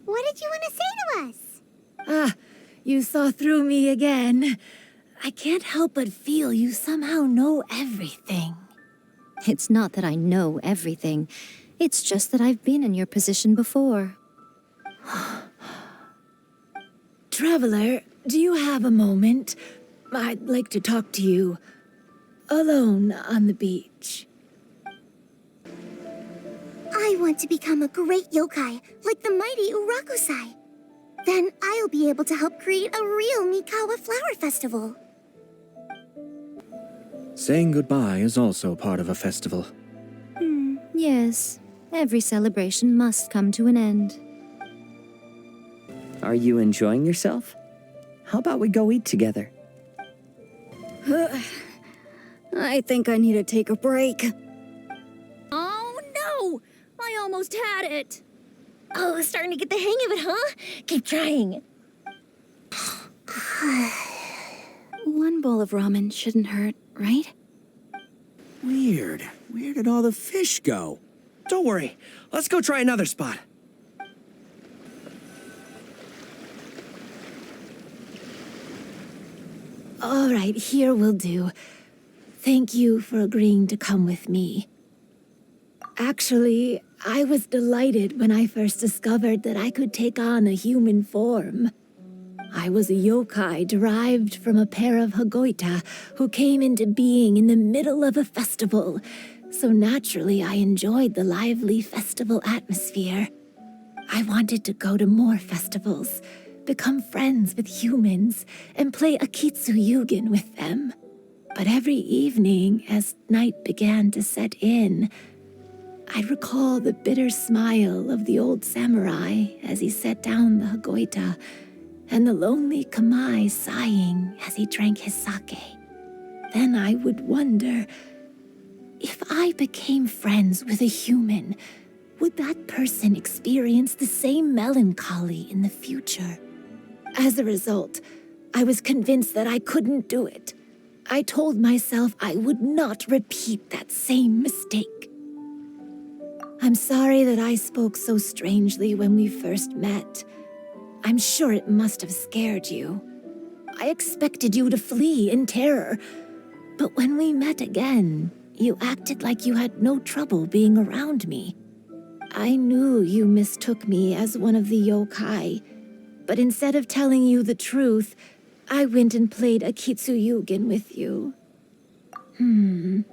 What did you want to say to us? You saw through me again. I can't help but feel you somehow know everything. It's not that I know everything. It's just that I've been in your position before. Traveler, do you have a moment? I'd like to talk to you. alone on the beach. I want to become a great yokai, like the mighty Urakusai. Then I'll be able to help create a real Mikawa Flower Festival. Saying goodbye is also part of a festival. Yes, every celebration must come to an end. Are you enjoying yourself? How about we go eat together? I think I need to take a break. Oh no! I almost had it! Oh, starting to get the hang of it, huh? Keep trying. One bowl of ramen shouldn't hurt, right? Weird. Where did all the fish go? Don't worry. Let's go try another spot. All right, here will do. Thank you for agreeing to come with me. Actually, I was delighted when I first discovered that I could take on a human form. I was a yokai derived from a pair of Hagoita who came into being in the middle of a festival, so naturally I enjoyed the lively festival atmosphere. I wanted to go to more festivals, become friends with humans, and play Akitsu Yugen with them. But every evening, as night began to set in, I'd recall the bitter smile of the old samurai as he set down the Hagoita, and the lonely Kamae sighing as he drank his sake. Then I would wonder, if I became friends with a human, would that person experience the same melancholy in the future? As a result, I was convinced that I couldn't do it. I told myself I would not repeat that same mistake. I'm sorry that I spoke so strangely when we first met. I'm sure it must have scared you. I expected you to flee in terror, but when we met again, you acted like you had no trouble being around me. I knew you mistook me as one of the yokai, but instead of telling you the truth, I went and played Akitsu Yugen with you. I'm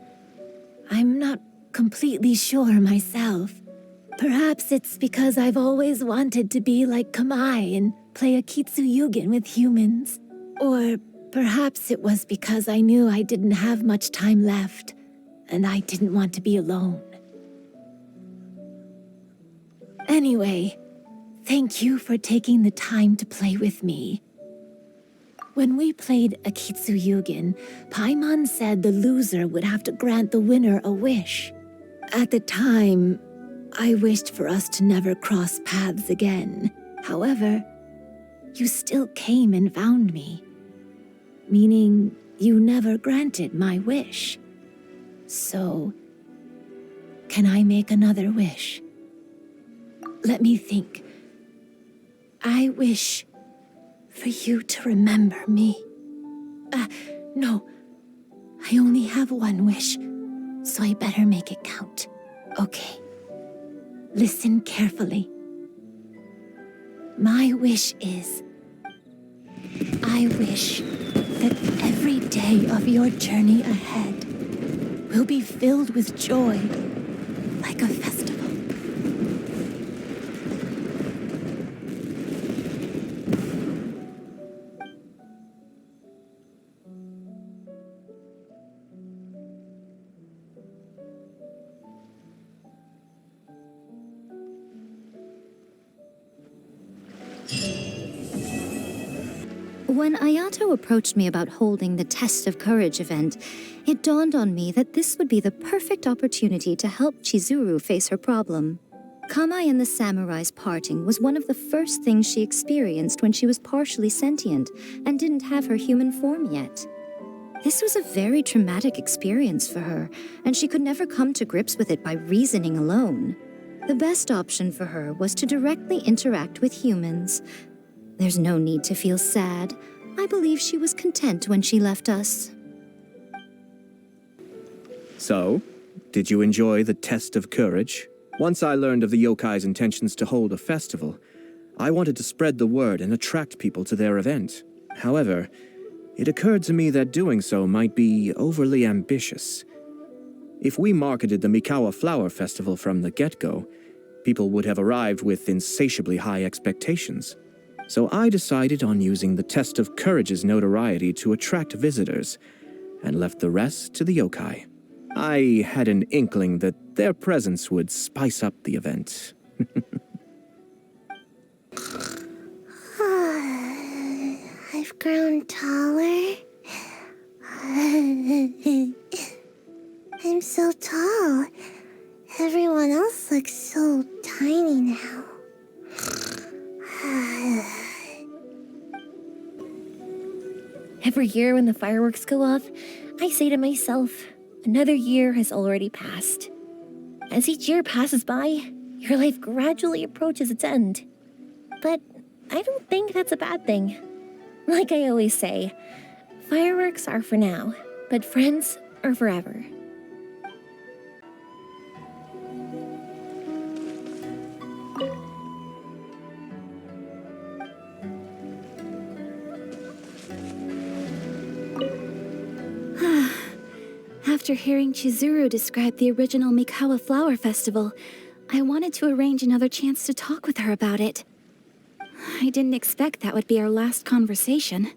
not completely sure myself. Perhaps it's because I've always wanted to be like Kamae and play Akitsu Yugen with humans. Or perhaps it was because I knew I didn't have much time left, and I didn't want to be alone. Anyway, thank you for taking the time to play with me. When we played Akitsu Yugen, Paimon said the loser would have to grant the winner a wish. At the time, I wished for us to never cross paths again. However, you still came and found me, meaning you never granted my wish. So, can I make another wish? Let me think. I wish for you to remember me. No. I only have one wish, so I better make it count. Okay. Listen carefully. My wish is, I wish that every day of your journey ahead will be filled with joy, like a festival. When Ayato approached me about holding the Test of Courage event, it dawned on me that this would be the perfect opportunity to help Chizuru face her problem. Kamae and the samurai's parting was one of the first things she experienced when she was partially sentient and didn't have her human form yet. This was a very traumatic experience for her, and she could never come to grips with it by reasoning alone. The best option for her was to directly interact with humans. There's no need to feel sad. I believe she was content when she left us. So, did you enjoy the Test of Courage? Once I learned of the yokai's intentions to hold a festival, I wanted to spread the word and attract people to their event. However, It occurred to me that doing so might be overly ambitious. If we marketed the Mikawa Flower Festival from the get-go, people would have arrived with insatiably high expectations. So I decided on using the Test of Courage's notoriety to attract visitors, and left the rest to the yokai. I had an inkling that their presence would spice up the event. I've grown taller. I'm so tall. Everyone else looks so tiny now. Every year when the fireworks go off, I say to myself, another year has already passed. As each year passes by, your life gradually approaches its end. But I don't think that's a bad thing. Like I always say, fireworks are for now, but friends are forever. After hearing Chizuru describe the original Mikawa Flower Festival, I wanted to arrange another chance to talk with her about it. I didn't expect that would be our last conversation.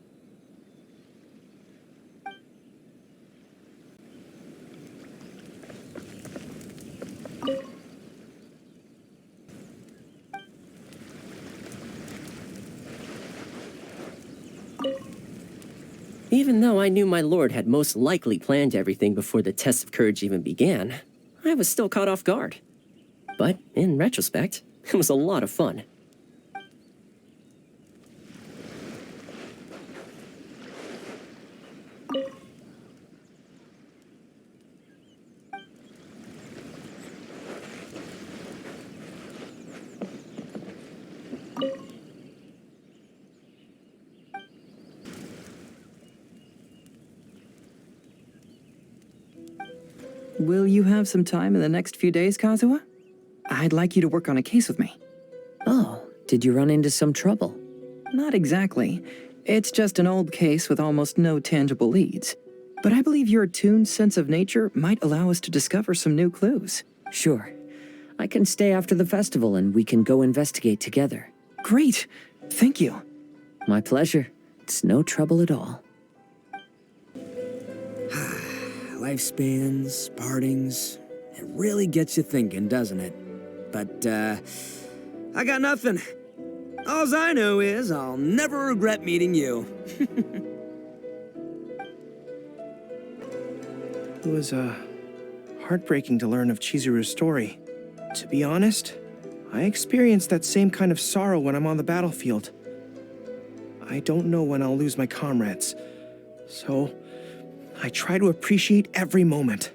Even though I knew my lord had most likely planned everything before the test of courage even began, I was still caught off guard. But in retrospect, it was a lot of fun. Will you have some time in the next few days, Kazuha? I'd like you to work on a case with me. Oh, did you run into some trouble? Not exactly. It's just an old case with almost no tangible leads. But I believe your attuned sense of nature might allow us to discover some new clues. Sure. I can stay after the festival and we can go investigate together. Great! Thank you. My pleasure. It's no trouble at all. Lifespans, partings, it really gets you thinking, doesn't it? But, I got nothing. Alls I know is I'll never regret meeting you. It was, heartbreaking to learn of Chizuru's story. To be honest, I experience that same kind of sorrow when I'm on the battlefield. I don't know when I'll lose my comrades, so I try to appreciate every moment.